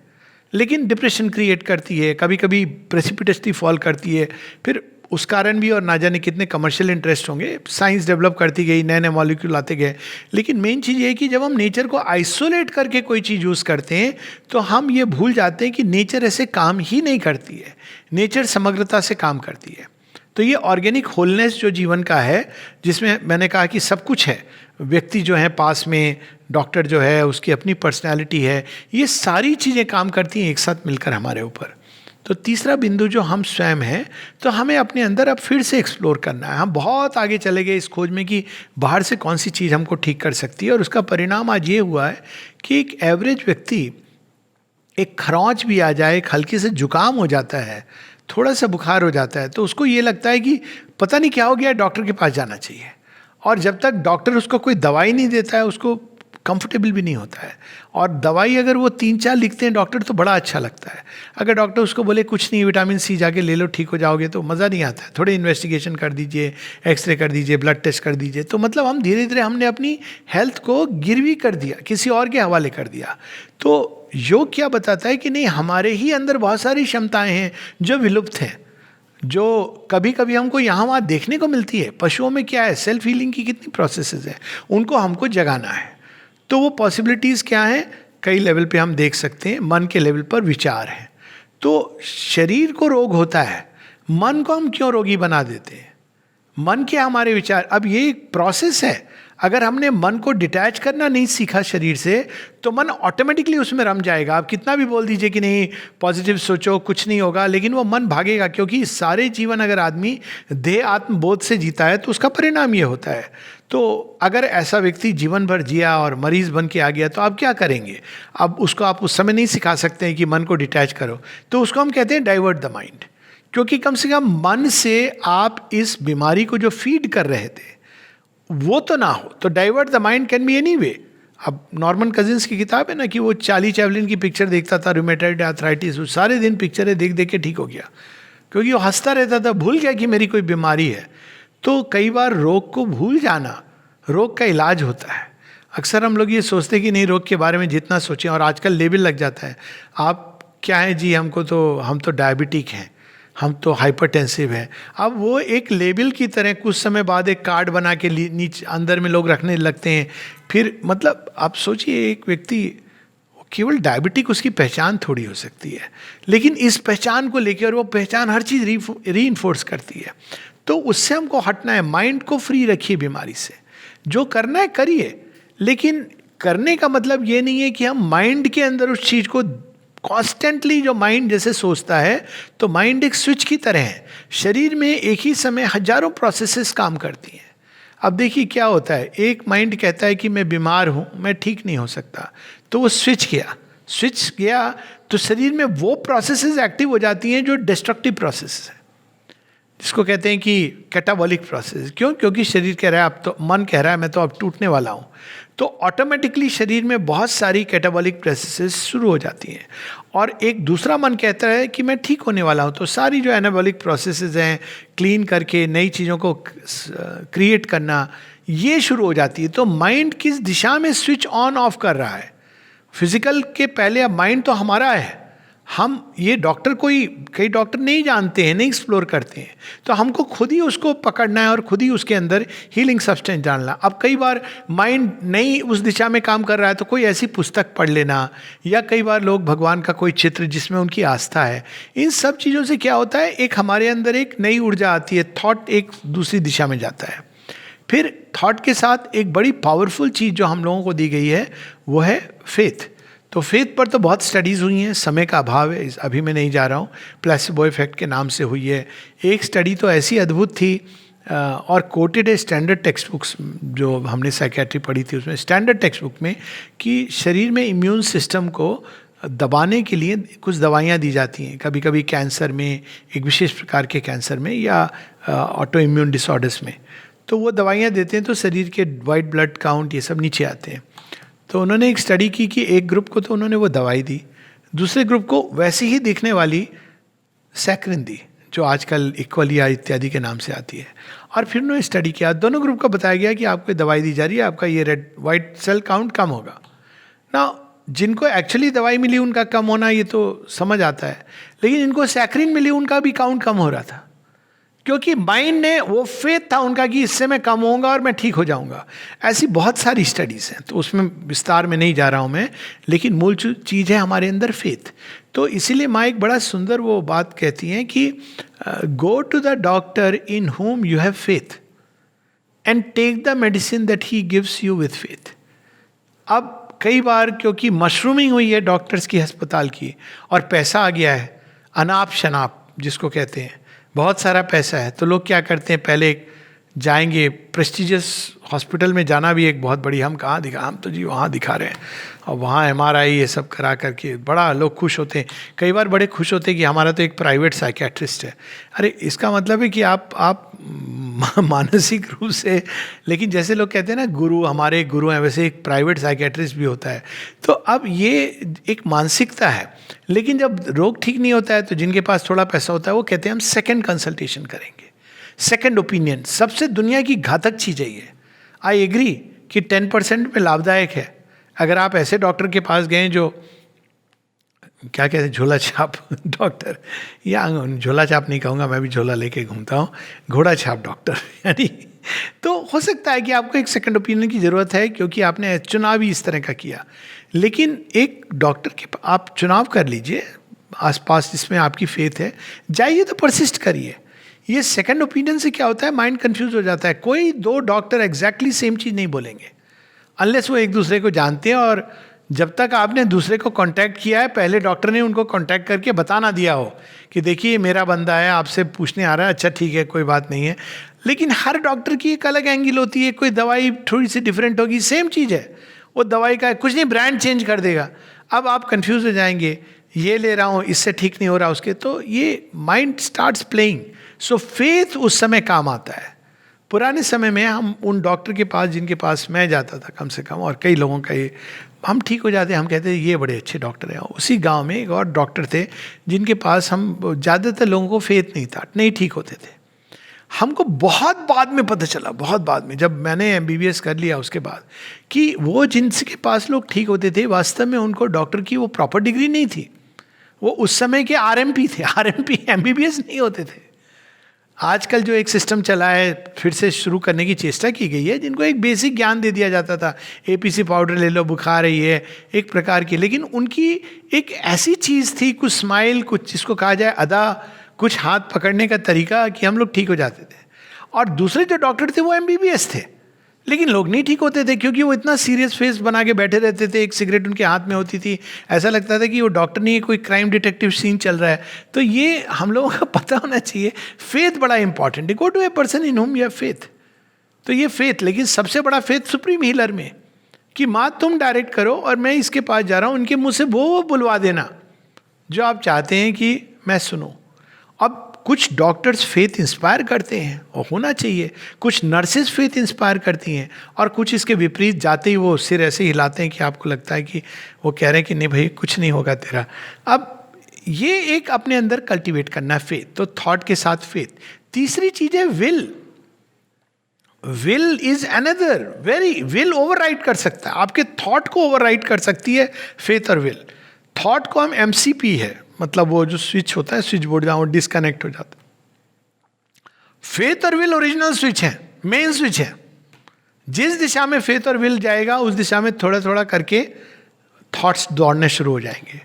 लेकिन डिप्रेशन क्रिएट करती है, कभी कभी प्रेसिपिटसली फॉल करती है। फिर उस कारण भी और ना जाने कितने कमर्शियल इंटरेस्ट होंगे, साइंस डेवलप करती गई, नए नए मॉलिक्यूल आते गए। लेकिन मेन चीज़ ये है कि जब हम नेचर को आइसोलेट करके कोई चीज़ यूज़ करते हैं तो हम ये भूल जाते हैं कि नेचर ऐसे काम ही नहीं करती है, नेचर समग्रता से काम करती है। तो ये ऑर्गेनिक होलनेस जो जीवन का है, जिसमें मैंने कहा कि सब कुछ है, व्यक्ति जो है पास में, डॉक्टर जो है उसकी अपनी पर्सनैलिटी है, ये सारी चीज़ें काम करती हैं एक साथ मिलकर हमारे ऊपर। तो तीसरा बिंदु जो हम स्वयं हैं, तो हमें अपने अंदर अब फिर से एक्सप्लोर करना है। हम बहुत आगे चले गए इस खोज में कि बाहर से कौन सी चीज़ हमको ठीक कर सकती है, और उसका परिणाम आज ये हुआ है कि एक एवरेज व्यक्ति, एक खरोंच भी आ जाए, एक हल्के से जुकाम हो जाता है, थोड़ा सा बुखार हो जाता है, तो उसको ये लगता है कि पता नहीं क्या हो गया, डॉक्टर के पास जाना चाहिए। और जब तक डॉक्टर उसको कोई दवाई नहीं देता है, उसको कंफर्टेबल भी नहीं होता है। और दवाई अगर वो 3-4 लिखते हैं डॉक्टर तो बड़ा अच्छा लगता है। अगर डॉक्टर उसको बोले कुछ नहीं, विटामिन सी जाके ले लो ठीक हो जाओगे, तो मज़ा नहीं आता है। थोड़े इन्वेस्टिगेशन कर दीजिए, एक्सरे कर दीजिए, ब्लड टेस्ट कर दीजिए। तो मतलब हम धीरे धीरे हमने अपनी हेल्थ को गिरवी कर दिया, किसी और के हवाले कर दिया। तो योग क्या बताता है कि नहीं, हमारे ही अंदर बहुत सारी क्षमताएं हैं जो विलुप्त हैं, जो कभी कभी हमको यहाँ वहाँ देखने को मिलती है। पशुओं में क्या है, सेल्फ हीलिंग की कितनी प्रोसेसेस हैं, उनको हमको जगाना है। तो वो पॉसिबिलिटीज़ क्या हैं, कई लेवल पे हम देख सकते हैं। मन के लेवल पर विचार है। तो शरीर को रोग होता है, मन को हम क्यों रोगी बना देते हैं? मन के हमारे विचार, अब ये एक प्रोसेस है। अगर हमने मन को डिटैच करना नहीं सीखा शरीर से, तो मन ऑटोमेटिकली उसमें रम जाएगा। आप कितना भी बोल दीजिए कि नहीं पॉजिटिव सोचो, कुछ नहीं होगा, लेकिन वो मन भागेगा। क्योंकि सारे जीवन अगर आदमी देह आत्मबोध से जीता है तो उसका परिणाम ये होता है। तो अगर ऐसा व्यक्ति जीवन भर जिया और मरीज बन के आ गया, तो आप क्या करेंगे? अब उसको आप उस समय नहीं सिखा सकते हैं कि मन को डिटैच करो। तो उसको हम कहते हैं डाइवर्ट द माइंड। क्योंकि कम से कम मन से आप इस बीमारी को जो फीड कर रहे थे वो तो ना हो। तो divert the mind can be any way. अब नॉर्मन कजिन्स की किताब है ना, कि वो चार्ली चैपलिन की पिक्चर देखता था, रूमेटॉइड आर्थराइटिस, वो सारे दिन पिक्चरें देख देख के ठीक हो गया, क्योंकि वो हंसता रहता था, भूल गया कि मेरी कोई बीमारी है। तो कई बार रोग को भूल जाना रोग का इलाज होता है। अक्सर हम लोग ये सोचते हैं कि नहीं, रोग के बारे में जितना सोचें, और आजकल लेबल लग जाता है, आप क्या है जी, हम तो डायबिटिक हैं, हम तो हाइपरटेंसिव हैं। अब वो एक लेबल की तरह कुछ समय बाद एक कार्ड बना के नीचे अंदर में लोग रखने लगते हैं। फिर मतलब आप सोचिए, एक व्यक्ति केवल डायबिटिक, उसकी पहचान थोड़ी हो सकती है, लेकिन इस पहचान को लेकर, और वो पहचान हर चीज़ रीइंफोर्स करती है। तो उससे हमको हटना है। माइंड को फ्री रखिए बीमारी से, जो करना है करिए, लेकिन करने का मतलब ये नहीं है कि हम माइंड के अंदर उस चीज़ को कॉन्स्टेंटली, जो माइंड जैसे सोचता है, तो माइंड एक स्विच की तरह है। शरीर में एक ही समय हजारों प्रोसेसेस काम करती हैं। अब देखिए क्या होता है, एक माइंड कहता है कि मैं बीमार हूँ, मैं ठीक नहीं हो सकता, तो वो स्विच गया तो शरीर में वो प्रोसेसेस एक्टिव हो जाती हैं जो डिस्ट्रक्टिव प्रोसेस है। जिसको कहते हैं कि कैटाबॉलिक प्रोसेस। क्यों? क्योंकि शरीर कह रहा है अब तो, मन कह रहा है मैं तो अब टूटने वाला हूँ, तो ऑटोमेटिकली शरीर में बहुत सारी कैटाबॉलिक प्रोसेसेस शुरू हो जाती हैं। और एक दूसरा मन कहता है कि मैं ठीक होने वाला हूँ, तो सारी जो एनाबॉलिक प्रोसेसेस हैं, क्लीन करके नई चीज़ों को क्रिएट करना, ये शुरू हो जाती है। तो माइंड किस दिशा में स्विच ऑन ऑफ कर रहा है? फिजिकल के पहले अब माइंड तो हमारा है। हम ये डॉक्टर, कई डॉक्टर नहीं जानते हैं, नहीं एक्सप्लोर करते हैं, तो हमको खुद ही उसको पकड़ना है और खुद ही उसके अंदर हीलिंग सब्सटेंस डालना। अब कई बार माइंड नहीं उस दिशा में काम कर रहा है तो कोई ऐसी पुस्तक पढ़ लेना, या कई बार लोग भगवान का कोई चित्र जिसमें उनकी आस्था है, इन सब चीज़ों से क्या होता है, एक हमारे अंदर एक नई ऊर्जा आती है, थॉट एक दूसरी दिशा में जाता है। फिर थॉट के साथ एक बड़ी पावरफुल चीज़ जो हम लोगों को दी गई है वो है फेथ। तो फेथ पर तो बहुत स्टडीज़ हुई हैं, समय का अभाव है, अभी मैं नहीं जा रहा हूँ। प्लेसिबो इफेक्ट के नाम से हुई है एक स्टडी, तो ऐसी अद्भुत थी और कोटेड है स्टैंडर्ड टेक्स्ट बुक्स जो हमने साइकेट्री पढ़ी थी उसमें, स्टैंडर्ड टेक्स्ट बुक में, कि शरीर में इम्यून सिस्टम को दबाने के लिए कुछ दवाइयाँ दी जाती हैं, कभी कभी कैंसर में, एक विशेष प्रकार के कैंसर में, या ऑटो इम्यून डिसऑर्डर्स में। तो वो दवाइयाँ देते हैं तो शरीर के वाइट ब्लड काउंट ये सब नीचे आते हैं। तो उन्होंने एक स्टडी की कि एक ग्रुप को तो उन्होंने वो दवाई दी, दूसरे ग्रुप को वैसी ही दिखने वाली सैक्रिन दी, जो आजकल इक्वलिया इत्यादि के नाम से आती है। और फिर उन्होंने स्टडी किया, दोनों ग्रुप को बताया गया कि आपको दवाई दी जा रही है, आपका ये रेड वाइट सेल काउंट कम होगा ना। जिनको एक्चुअली दवाई मिली उनका कम होना ये तो समझ आता है, लेकिन इनको सैक्रिन मिली उनका भी काउंट कम हो रहा था, क्योंकि माइंड ने वो फेथ था उनका कि इससे मैं कम होऊंगा और मैं ठीक हो जाऊंगा। ऐसी बहुत सारी स्टडीज़ हैं, तो उसमें विस्तार में नहीं जा रहा हूं मैं, लेकिन मूल चीज़ है हमारे अंदर फेथ। तो इसीलिए माँ एक बड़ा सुंदर वो बात कहती हैं कि go to the doctor in whom you have faith and take the medicine that he gives you with faith. अब कई बार क्योंकि मशरूमिंग हुई है डॉक्टर्स की, अस्पताल की, और पैसा आ गया है, अनाप शनाप जिसको कहते हैं, बहुत सारा पैसा है, तो लोग क्या करते हैं, पहले जाएंगे प्रेस्टिजियस हॉस्पिटल में, जाना भी एक बहुत बड़ी, हम कहाँ दिखा, हम तो जी वहाँ दिखा रहे हैं, और वहाँ MRI ये सब करा करके बड़ा लोग खुश होते हैं। कई बार बड़े खुश होते हैं कि हमारा तो एक प्राइवेट साइकेट्रिस्ट है। अरे इसका मतलब है कि आप मानसिक रूप से, लेकिन जैसे लोग कहते हैं ना गुरु, हमारे गुरु हैं, वैसे एक प्राइवेट साइकेट्रिस्ट भी होता है। तो अब ये एक मानसिकता है, लेकिन जब रोग ठीक नहीं होता है तो जिनके पास थोड़ा पैसा होता है वो कहते हैं हम सेकंड कंसल्टेशन करेंगे, सेकंड ओपिनियन। सबसे दुनिया की घातक चीज़ है ये। आई एग्री कि 10% में लाभदायक है। अगर आप ऐसे डॉक्टर के पास गए जो क्या कहते हैं, झोला छाप डॉक्टर, या झोला छाप नहीं कहूँगा, मैं भी झोला लेके घूमता हूँ, घोड़ा छाप डॉक्टर यानी, तो हो सकता है कि आपको एक सेकंड ओपिनियन की ज़रूरत है क्योंकि आपने चुनाव ही इस तरह का किया। लेकिन एक डॉक्टर के आप चुनाव कर लीजिए आसपास जिसमें आपकी फेथ है, जाइए तो परसिस्ट करिए। ये सेकंड ओपिनियन से क्या होता है, माइंड कंफ्यूज हो जाता है। कोई दो डॉक्टर एग्जैक्टली सेम चीज़ नहीं बोलेंगे अनलेस वो एक दूसरे को जानते हैं, और जब तक आपने दूसरे को कांटेक्ट किया है, पहले डॉक्टर ने उनको कांटेक्ट करके बताना दिया हो कि देखिए मेरा बंदा है, आपसे पूछने आ रहा है, अच्छा ठीक है कोई बात नहीं है। लेकिन हर डॉक्टर की एक अलग एंगल होती है, कोई दवाई थोड़ी सी डिफरेंट होगी, सेम चीज़ है, वो दवाई का कुछ नहीं, ब्रांड चेंज कर देगा। अब आप कंफ्यूज हो जाएंगे, ये ले रहा हूँ इससे ठीक नहीं हो रहा उसके, तो ये माइंड स्टार्ट्स प्लेइंग। सो फेथ उस समय काम आता है। पुराने समय में हम उन डॉक्टर के पास जिनके पास मैं जाता था कम से कम, और कई लोगों का ये, हम ठीक हो जाते, हम कहते ये बड़े अच्छे डॉक्टर हैं। उसी गांव में एक और डॉक्टर थे जिनके पास हम, ज़्यादातर लोगों को फेथ नहीं था, नहीं ठीक होते थे। हमको बहुत बाद में पता चला, बहुत बाद में, जब मैंने MBBS कर लिया उसके बाद, कि वो जिनके पास लोग ठीक होते थे वास्तव में उनको डॉक्टर की वो प्रॉपर डिग्री नहीं थी, वो उस समय के RMP थे। RMP MBBS नहीं होते थे। आजकल जो एक सिस्टम चला है, फिर से शुरू करने की चेष्टा की गई है, जिनको एक बेसिक ज्ञान दे दिया जाता था, APC पाउडर ले लो, बुखार है, ये एक प्रकार की, लेकिन उनकी एक ऐसी चीज़ थी, कुछ स्माइल, कुछ जिसको कहा जाए अदा, कुछ हाथ पकड़ने का तरीका, कि हम लोग ठीक हो जाते थे। और दूसरे जो डॉक्टर थे वो MBBS थे, लेकिन लोग नहीं ठीक होते थे क्योंकि वो इतना सीरियस फेस बना के बैठे रहते थे, एक सिगरेट उनके हाथ में होती थी, ऐसा लगता था कि वो डॉक्टर नहीं है, कोई क्राइम डिटेक्टिव सीन चल रहा है। तो ये हम लोगों का पता होना चाहिए, फेथ बड़ा इंपॉर्टेंट है। Go to a person in whom you have faith. तो ये फेथ, लेकिन सबसे बड़ा फेथ सुप्रीम हीलर में, कि माँ तुम डायरेक्ट करो और मैं इसके पास जा रहा हूँ, उनके मुँह से वो बुलवा देना जो आप चाहते हैं कि मैं सुनूँ। अब कुछ डॉक्टर्स फेथ इंस्पायर करते हैं और होना चाहिए, कुछ नर्सेज फेथ इंस्पायर करती हैं, और कुछ इसके विपरीत जाते ही वो सिर ऐसे हिलाते हैं कि आपको लगता है कि वो कह रहे हैं कि नहीं भाई कुछ नहीं होगा तेरा। अब ये एक अपने अंदर कल्टीवेट करना है फेथ, तो थॉट के साथ फेथ। तीसरी चीज है will. Will is another very, will override कर सकता है, आपके थॉट को ओवरराइड कर सकती है फेथ और विल। थॉट को हम एमसीपी है, मतलब वो जो स्विच होता है स्विच बोर्ड जहां वो डिस्कनेक्ट हो जाता है। फेथ और विल ओरिजिनल स्विच है, मेन स्विच है। जिस दिशा में फेथ और विल जाएगा उस दिशा में थोड़ा थोड़ा करके थॉट्स दौड़ने शुरू हो जाएंगे।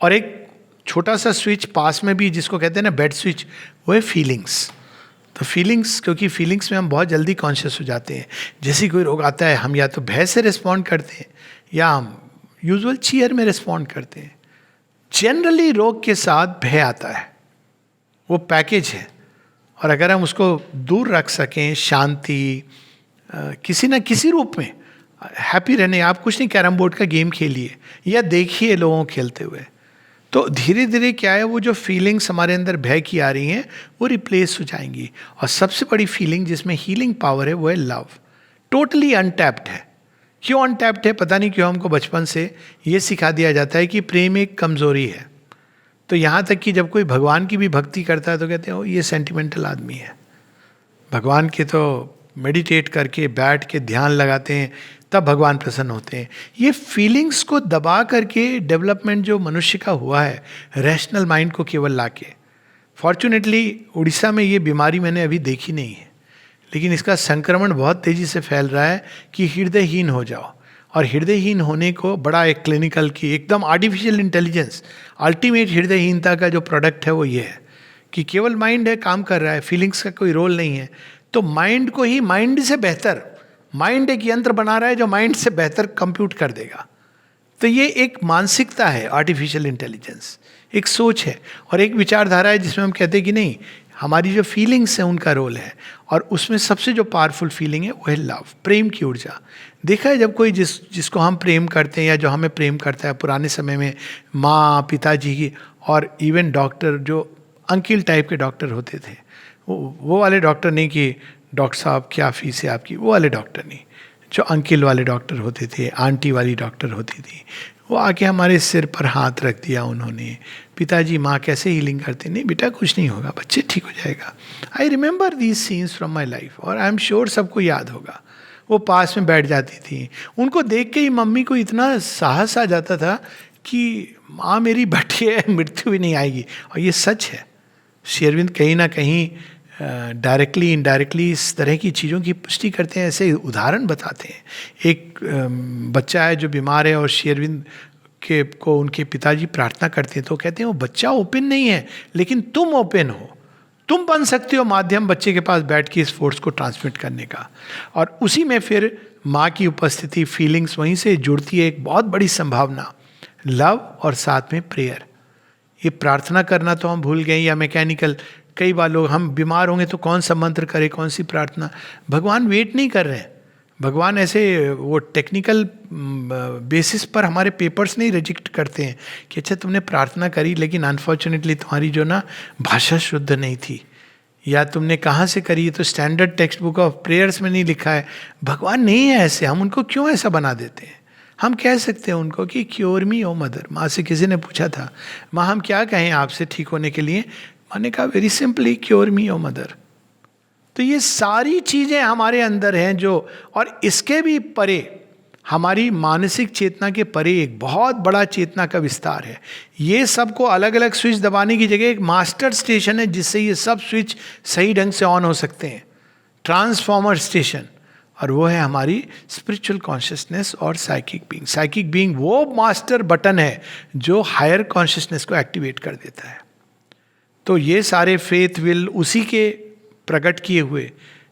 और एक छोटा सा स्विच पास में भी जिसको कहते हैं ना बेड स्विच, वो है फीलिंग्स। तो फीलिंग्स, क्योंकि फीलिंग्स में हम बहुत जल्दी कॉन्शियस हो जाते हैं। जैसे कोई रोग आता है हम या तो भय से रिस्पॉन्ड करते हैं या हम यूजुअल चीयर में रिस्पॉन्ड करते हैं। जनरली रोग के साथ भय आता है, वो पैकेज है। और अगर हम उसको दूर रख सकें, शांति किसी न किसी रूप में हैप्पी रहने, आप कुछ नहीं कैरम बोर्ड का गेम खेलिए या देखिए लोगों को खेलते हुए, तो धीरे धीरे क्या है वो जो फीलिंग्स हमारे अंदर भय की आ रही हैं वो रिप्लेस हो जाएंगी। और सबसे बड़ी फीलिंग जिसमें हीलिंग पावर है वो है लव। टोटली अनटैप्ड है। क्यों अनटैप्ड है पता नहीं क्यों, हमको बचपन से ये सिखा दिया जाता है कि प्रेम एक कमजोरी है। तो यहाँ तक कि जब कोई भगवान की भी भक्ति करता है तो कहते हैं ओ ये सेंटिमेंटल आदमी है। भगवान के तो मेडिटेट करके बैठ के ध्यान लगाते हैं तब भगवान प्रसन्न होते हैं। ये फीलिंग्स को दबा करके डेवलपमेंट जो मनुष्य का हुआ है रैशनल माइंड को केवल लाके, फॉर्चुनेटली उड़ीसा में ये बीमारी मैंने अभी देखी नहीं है, लेकिन इसका संक्रमण बहुत तेजी से फैल रहा है कि हृदयहीन हो जाओ। और हृदयहीन होने को बड़ा एक क्लिनिकल की एकदम आर्टिफिशियल इंटेलिजेंस, अल्टीमेट हृदयहीनता का जो प्रोडक्ट है वो ये है कि केवल माइंड है काम कर रहा है, फीलिंग्स का कोई रोल नहीं है। तो माइंड को ही माइंड से बेहतर, माइंड एक यंत्र बना रहा है जो माइंड से बेहतर कंप्यूट कर देगा। तो ये एक मानसिकता है, आर्टिफिशियल इंटेलिजेंस एक सोच है और एक विचारधारा है जिसमें हम कहते हैं कि नहीं, हमारी जो फीलिंग्स हैं उनका रोल है। और उसमें सबसे जो पावरफुल फीलिंग है वो है लव, प्रेम की ऊर्जा। देखा है जब कोई जिसको हम प्रेम करते हैं या जो हमें प्रेम करता है, पुराने समय में माँ पिताजी की और इवन डॉक्टर जो अंकिल टाइप के डॉक्टर होते थे, वो वाले डॉक्टर नहीं कि डॉक्टर साहब क्या फीस है आपकी, वो वाले डॉक्टर नहीं, जो अंकिल वाले डॉक्टर होते थे, आंटी वाली डॉक्टर होती थी, वो आके हमारे सिर पर हाथ रख दिया उन्होंने। पिताजी माँ कैसे हीलिंग करते, नहीं बेटा कुछ नहीं होगा, बच्चे ठीक हो जाएगा। I remember these scenes from my life और आई एम श्योर सबको याद होगा। वो पास में बैठ जाती थी, उनको देख के ही मम्मी को इतना साहस आ जाता था कि माँ मेरी बैठी है, मृत्यु भी नहीं आएगी। और ये सच है। श्री अरविंद कहीं ना कहीं डायरेक्टली इनडायरेक्टली इस तरह की चीज़ों की पुष्टि करते हैं, ऐसे उदाहरण बताते हैं। एक बच्चा है जो बीमार है और श्री अरविंद को उनके पिताजी प्रार्थना करते हैं तो कहते हैं वो बच्चा ओपन नहीं है लेकिन तुम ओपन हो, तुम बन सकते हो माध्यम बच्चे के पास बैठ के इस फोर्स को ट्रांसमिट करने का। और उसी में फिर माँ की उपस्थिति, फीलिंग्स वहीं से जुड़ती है। एक बहुत बड़ी संभावना लव और साथ में प्रेयर। ये प्रार्थना करना तो हम भूल गए या मैकेनिकल। कई बार लोग हम बीमार होंगे तो कौन सा मंत्र करे, कौन सी प्रार्थना। भगवान वेट नहीं कर रहे हैं। भगवान ऐसे वो टेक्निकल बेसिस पर हमारे पेपर्स नहीं रिजेक्ट करते हैं कि अच्छा तुमने प्रार्थना करी लेकिन अनफॉर्चुनेटली तुम्हारी जो ना भाषा शुद्ध नहीं थी, या तुमने कहाँ से करी, तो standard text book of prayers में नहीं लिखा है। भगवान नहीं है ऐसे, हम उनको क्यों ऐसा बना देते हैं। हम कह सकते हैं उनको कि क्योर मी ओ मदर। माँ से किसी ने पूछा था, माँ हम क्या कहें आपसे ठीक होने के लिए। माँ ने कहा वेरी सिंपली क्योर मी ओ मदर। तो ये सारी चीज़ें हमारे अंदर हैं जो, और इसके भी परे हमारी मानसिक चेतना के परे एक बहुत बड़ा चेतना का विस्तार है। ये सबको अलग अलग स्विच दबाने की जगह एक मास्टर स्टेशन है जिससे ये सब स्विच सही ढंग से ऑन हो सकते हैं, ट्रांसफॉर्मर स्टेशन। और वो है हमारी स्पिरिचुअल कॉन्शियसनेस और साइकिक बीइंग। साइकिक बीइंग वो मास्टर बटन है जो हायर कॉन्शियसनेस को एक्टिवेट कर देता है। तो ये सारे फेथ विल उसी के प्रकट किए हुए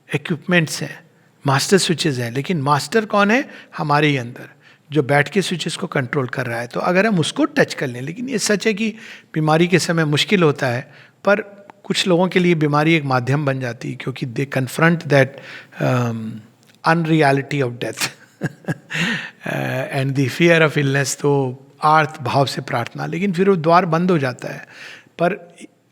इक्विपमेंट्स हैं, मास्टर स्विचेस हैं। लेकिन मास्टर कौन है? हमारे ही अंदर जो बैठ के स्विचेस को कंट्रोल कर रहा है। तो अगर हम उसको टच कर लें, लेकिन ये सच है कि बीमारी के समय मुश्किल होता है, पर कुछ लोगों के लिए बीमारी एक माध्यम बन जाती है क्योंकि they confront that unreality of death and the fear of illness. तो आर्थ भाव से प्रार्थना, लेकिन फिर वो द्वार बंद हो जाता है। पर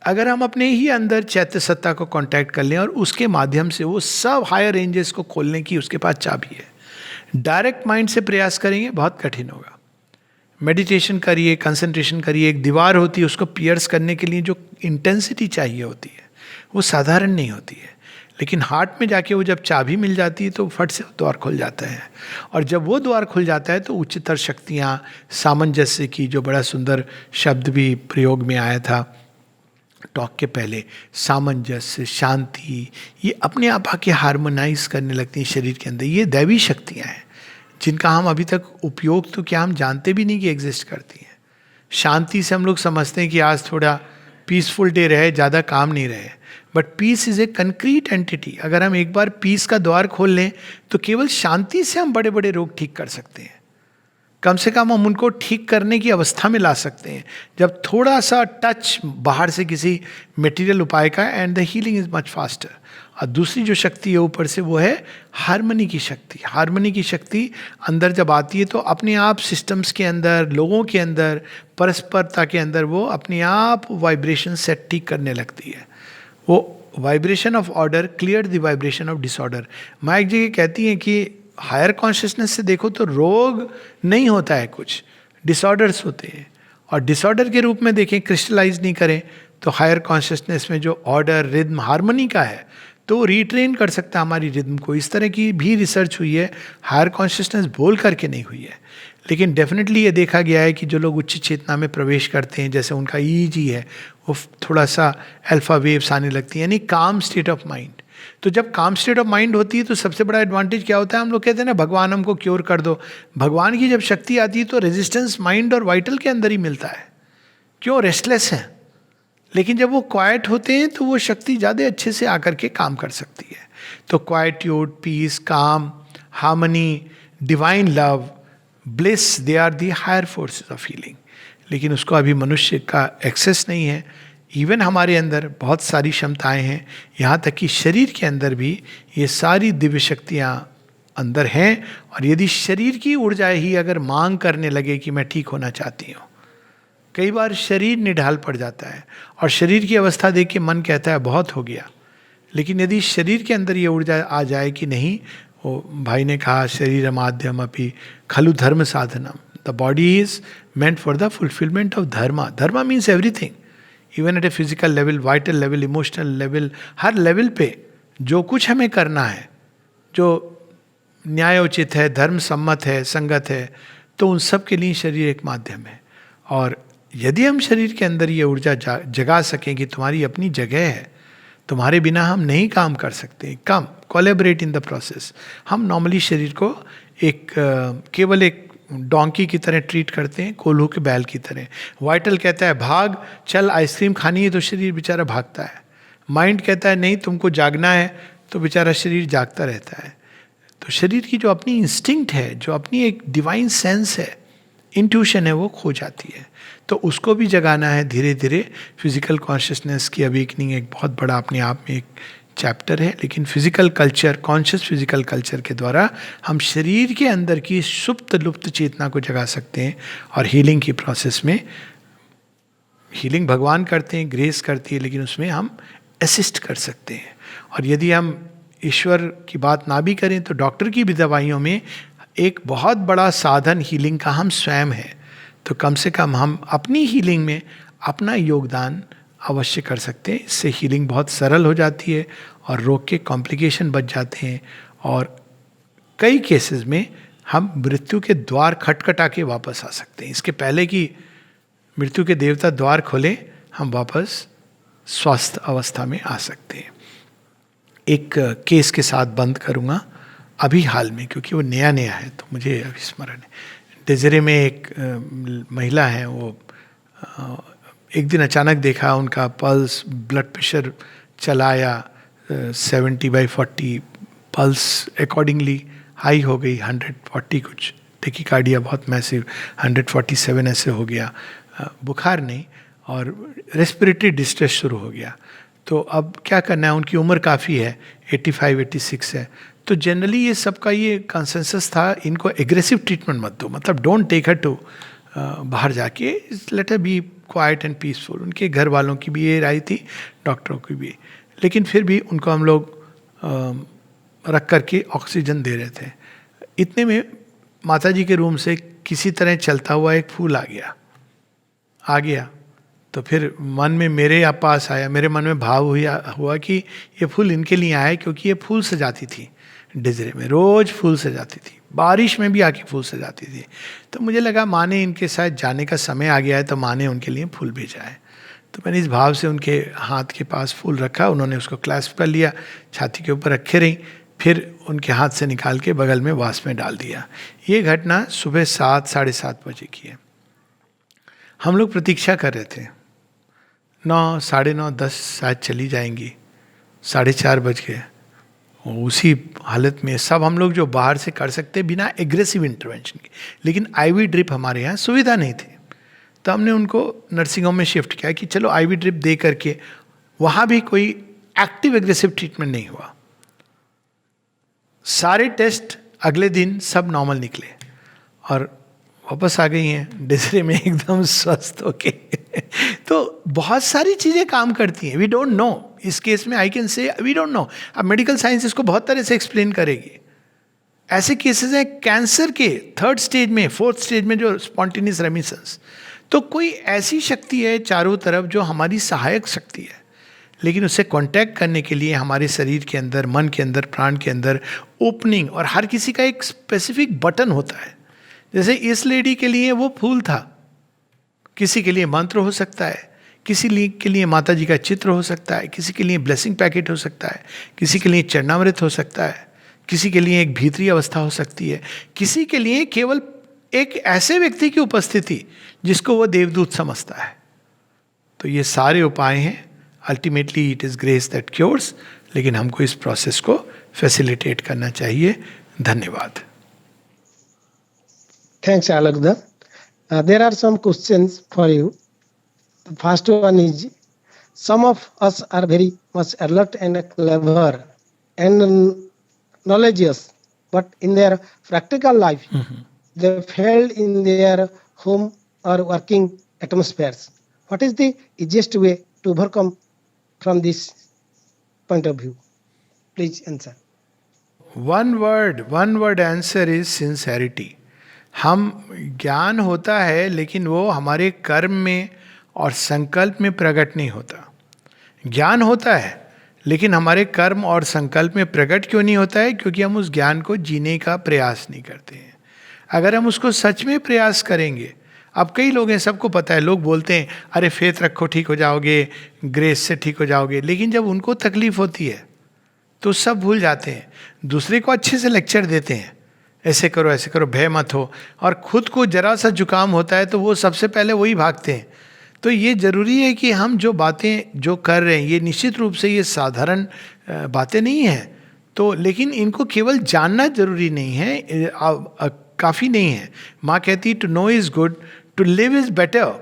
अगर हम अपने ही अंदर चैत्य सत्ता को कांटेक्ट कर लें और उसके माध्यम से वो सब हायर रेंजेस को खोलने की उसके पास चाबी है। डायरेक्ट माइंड से प्रयास करेंगे बहुत कठिन होगा। मेडिटेशन करिए, कंसंट्रेशन करिए, एक दीवार होती है उसको पियर्स करने के लिए जो इंटेंसिटी चाहिए होती है वो साधारण नहीं होती है। लेकिन हार्ट में जाके वो जब चाबी मिल जाती है तो फट से द्वार खुल जाता है। और जब वो द्वार खुल जाता है तो उच्चतर शक्तियाँ, सामंजस्य की जो बड़ा सुंदर शब्द भी प्रयोग में आया था टॉक के पहले, सामंजस्य, शांति, ये अपने आप आके हार्मोनाइज करने लगती हैं शरीर के अंदर। ये दैवी शक्तियाँ हैं जिनका हम अभी तक उपयोग तो क्या हम जानते भी नहीं कि एग्जिस्ट करती हैं। शांति से हम लोग समझते हैं कि आज थोड़ा पीसफुल डे रहे, ज़्यादा काम नहीं रहे, but peace is a concrete entity. अगर हम एक बार पीस का द्वार खोल लें तो केवल शांति से हम बड़े बड़े रोग ठीक कर सकते हैं। कम से कम हम उनको ठीक करने की अवस्था में ला सकते हैं जब थोड़ा सा टच बाहर से किसी मटेरियल उपाय का, and the healing is much faster. और दूसरी जो शक्ति है ऊपर से वो है हार्मनी की शक्ति। हार्मनी की शक्ति अंदर जब आती है तो अपने आप सिस्टम्स के अंदर, लोगों के अंदर, परस्परता के अंदर वो अपने आप वाइब्रेशन सेट ठीक करने लगती है। वो vibration of order clear the vibration of disorder. माँ एक जगह कहती हैं कि हायर कॉन्शियसनेस से देखो तो रोग नहीं होता है, कुछ डिसऑर्डर्स होते हैं। और डिसऑर्डर के रूप में देखें, क्रिस्टलाइज नहीं करें तो हायर कॉन्शियसनेस में जो ऑर्डर, रिद्म, हार्मनी का है तो रिट्रेन कर सकता है हमारी रिद्म को। इस तरह की भी रिसर्च हुई है, हायर कॉन्शियसनेस बोल करके नहीं हुई है। लेकिन डेफिनेटली ये देखा गया है कि जो लोग उच्च चेतना में प्रवेश करते हैं, जैसे उनका ईईजी है, वो थोड़ा सा अल्फा वेव्स आने लगती है, यानी काम स्टेट ऑफ माइंड। तो जब काम स्टेट ऑफ माइंड होती है तो सबसे बड़ा एडवांटेज क्या होता है? हम लोग कहते हैं ना भगवान हमको क्योर कर दो। भगवान की जब शक्ति आती है तो रेजिस्टेंस माइंड और वाइटल के अंदर ही मिलता है। क्यों? रेस्टलेस है। लेकिन जब वो क्वाइट होते हैं तो वो शक्ति ज़्यादा अच्छे से आकर के काम कर सकती है। तो quietude, peace, calm, harmony, divine love, bliss, they are the higher forces of healing. लेकिन उसको अभी मनुष्य का एक्सेस नहीं है। इवन हमारे अंदर बहुत सारी क्षमताएं हैं, यहाँ तक कि शरीर के अंदर भी ये सारी दिव्य शक्तियाँ अंदर हैं। और यदि शरीर की ऊर्जा ही अगर मांग करने लगे कि मैं ठीक होना चाहती हूँ, कई बार शरीर निढाल पड़ जाता है और शरीर की अवस्था देख के मन कहता है बहुत हो गया। लेकिन यदि शरीर के अंदर ये ऊर्जा आ जाए कि नहीं, वो भाई ने कहा शरीर माध्यम अपि खलु धर्म साधनम, the body is meant for the fulfilment of dharma. Dharma means everything, even at a physical level, vital level, emotional level, हर लेवल पे जो कुछ हमें करना है, जो न्यायोचित है, धर्म सम्मत है, संगत है, तो उन सब के लिए शरीर एक माध्यम है। और यदि हम शरीर के अंदर ये ऊर्जा जगा सकें कि तुम्हारी अपनी जगह है, तुम्हारे बिना हम नहीं काम कर सकते, कम कोलैबोरेट इन द प्रोसेस। हम नॉर्मली शरीर को एक केवल एक डोंकी की तरह ट्रीट करते हैं, कोल्हू के बैल की तरह। वाइटल कहता है भाग, चल आइसक्रीम खानी है, तो शरीर बेचारा भागता है। माइंड कहता है नहीं तुमको जागना है, तो बेचारा शरीर जागता रहता है। तो शरीर की जो अपनी इंस्टिंक्ट है, जो अपनी एक डिवाइन सेंस है, इंट्यूशन है, वो खो जाती है। तो उसको भी जगाना है धीरे धीरे। फिजिकल कॉन्शियसनेस की अवेकनिंग एक बहुत बड़ा अपने आप में एक चैप्टर है, लेकिन physical culture, conscious physical culture के द्वारा हम शरीर के अंदर की सुप्त लुप्त चेतना को जगा सकते हैं। और हीलिंग की प्रोसेस में, हीलिंग भगवान करते हैं, ग्रेस करती है, लेकिन उसमें हम असिस्ट कर सकते हैं। और यदि हम ईश्वर की बात ना भी करें तो डॉक्टर की भी दवाइयों में एक बहुत बड़ा साधन हीलिंग का हम स्वयं है। तो कम से कम हम अपनी हीलिंग में अपना योगदान अवश्य कर सकते हैं। इससे हीलिंग बहुत सरल हो जाती है और रोग के कॉम्प्लिकेशन बच जाते हैं। और कई केसेस में हम मृत्यु के द्वार खटखटा के वापस आ सकते हैं। इसके पहले कि मृत्यु के देवता द्वार खोले, हम वापस स्वस्थ अवस्था में आ सकते हैं। एक केस के साथ बंद करूँगा अभी हाल में, क्योंकि वो नया नया है तो मुझे अभी स्मरण है। डेजरे में एक महिला है, वो एक दिन अचानक देखा उनका पल्स, ब्लड प्रेशर चलाया 70/40, पल्स अकॉर्डिंगली हाई हो गई 140 कुछ, टेकिकार्डिया बहुत मैसिव 147 ऐसे हो गया, बुखार नहीं, और रेस्पिरेटरी डिस्ट्रेस शुरू हो गया। तो अब क्या करना है, उनकी उम्र काफ़ी है, 85-86 है। तो जनरली ये सबका ये कंसेंसस था, इनको एग्रेसिव ट्रीटमेंट मत दो, मतलब डोंट टेक हर टू बाहर जाके, let her be quiet and peaceful. उनके घर वालों की भी ये राय थी, डॉक्टरों की भी, लेकिन फिर भी उनको हम लोग रख करके ऑक्सीजन दे रहे थे। इतने में माता जी के रूम से किसी तरह चलता हुआ एक फूल आ गया। तो फिर मन में मेरे पास आया, मेरे मन में भाव हुआ कि ये फूल इनके लिए आया है, क्योंकि ये फूल सजाती थी डिजरे में, रोज फूल सजाती थी, बारिश में भी आके फूल सजाती थी। तो मुझे लगा माँ ने इनके साथ जाने का समय आ गया है, तो माँ ने उनके लिए फूल भेजा है। तो मैंने इस भाव से उनके हाथ के पास फूल रखा, उन्होंने उसको क्लैस्प कर लिया, छाती के ऊपर रखे रही, फिर उनके हाथ से निकाल के बगल में वास में डाल दिया। ये घटना सुबह 7, 7:30 बजे की है। हम लोग प्रतीक्षा कर रहे थे, 9, 9:30, 10 शायद चली जाएंगी, 4:30 बज गए। उसी हालत में सब हम लोग जो बाहर से कर सकते बिना एग्रेसिव इंटरवेंशन के, लेकिन आईवी ड्रिप हमारे यहाँ सुविधा नहीं थी, तो हमने उनको नर्सिंग होम में शिफ्ट किया कि चलो आईवी ड्रिप दे करके। वहाँ भी कोई एक्टिव एग्रेसिव ट्रीटमेंट नहीं हुआ। सारे टेस्ट अगले दिन सब नॉर्मल निकले और वापस आ गई हैं डिजरे में एकदम स्वस्थ होके। तो बहुत सारी चीज़ें काम करती हैं, वी डोंट नो। इस केस में I can say we don't know. अब मेडिकल साइंस इसको बहुत तरह से एक्सप्लेन करेगी। ऐसे केसेस हैं कैंसर के 3rd स्टेज में, 4th स्टेज में, जो स्पॉन्टेनियस रेमिशंस। तो कोई ऐसी शक्ति है चारों तरफ जो हमारी सहायक शक्ति है, लेकिन उससे कांटेक्ट करने के लिए हमारे शरीर के अंदर, मन के अंदर, प्राण के अंदर ओपनिंग, और हर किसी का एक स्पेसिफिक बटन होता है। जैसे इस लेडी के लिए वो फूल था, किसी के लिए मंत्र हो सकता है, किसी के लिए माता जी का चित्र हो सकता है, किसी के लिए ब्लेसिंग पैकेट हो सकता है, किसी के लिए चरणामृत हो सकता है, किसी के लिए एक भीतरी अवस्था हो सकती है, किसी के लिए केवल एक ऐसे व्यक्ति की उपस्थिति जिसको वो देवदूत समझता है। तो ये सारे उपाय हैं। Ultimately it is grace that cures, लेकिन हमको इस प्रोसेस को फैसिलिटेट करना चाहिए। धन्यवाद। Thanks, Alagda. There are some questions for you. The first one is, some of us are very much alert and clever and knowledgeous, but in their practical life, they failed in their home or working atmospheres. What is the easiest way to overcome from this point of view? Please answer. one word answer is sincerity. हम ज्ञान होता है, लेकिन वो हमारे कर्म में और संकल्प में प्रकट नहीं होता। ज्ञान होता है, लेकिन हमारे कर्म और संकल्प में प्रकट क्यों नहीं होता है? क्योंकि हम उस ज्ञान को जीने का प्रयास नहीं करते हैं। अगर हम उसको सच में प्रयास करेंगे, अब कई लोग हैं, सबको पता है, लोग बोलते हैं अरे फेथ रखो ठीक हो जाओगे, ग्रेस से ठीक हो जाओगे, लेकिन जब उनको तकलीफ होती है तो सब भूल जाते हैं। दूसरे को अच्छे से लेक्चर देते हैं, ऐसे करो, भय मत हो, और खुद को जरा सा जुकाम होता है तो वो सबसे पहले वही भागते हैं। तो ये ज़रूरी है कि हम जो बातें जो कर रहे हैं, ये निश्चित रूप से ये साधारण बातें नहीं हैं, तो लेकिन इनको केवल जानना जरूरी नहीं है, काफ़ी नहीं है। माँ कहती to know is good, to live is better,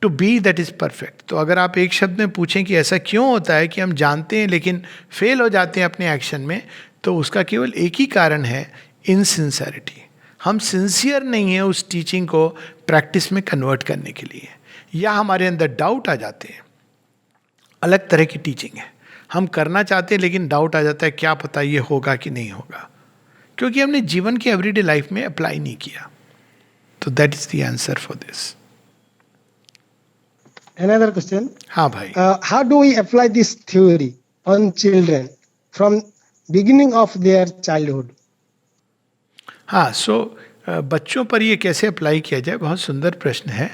to be that is perfect. तो अगर आप एक शब्द में पूछें कि ऐसा क्यों होता है कि हम जानते हैं लेकिन फेल हो जाते हैं अपने एक्शन में, तो उसका केवल एक ही कारण है, इनसिंसेरिटी। हम सिंसियर नहीं हैं उस टीचिंग को प्रैक्टिस में कन्वर्ट करने के लिए, या हमारे अंदर डाउट आ जाते हैं। अलग तरह की टीचिंग है, हम करना चाहते हैं लेकिन डाउट आ जाता है, क्या पता ये होगा कि नहीं होगा, क्योंकि हमने जीवन के एवरीडे लाइफ में अप्लाई नहीं किया। तो that is the answer for this. Another question. हाँ भाई। How do we apply this theory on children from beginning of their childhood? हाँ, बच्चों पर ये कैसे अप्लाई किया जाए, बहुत सुंदर प्रश्न है।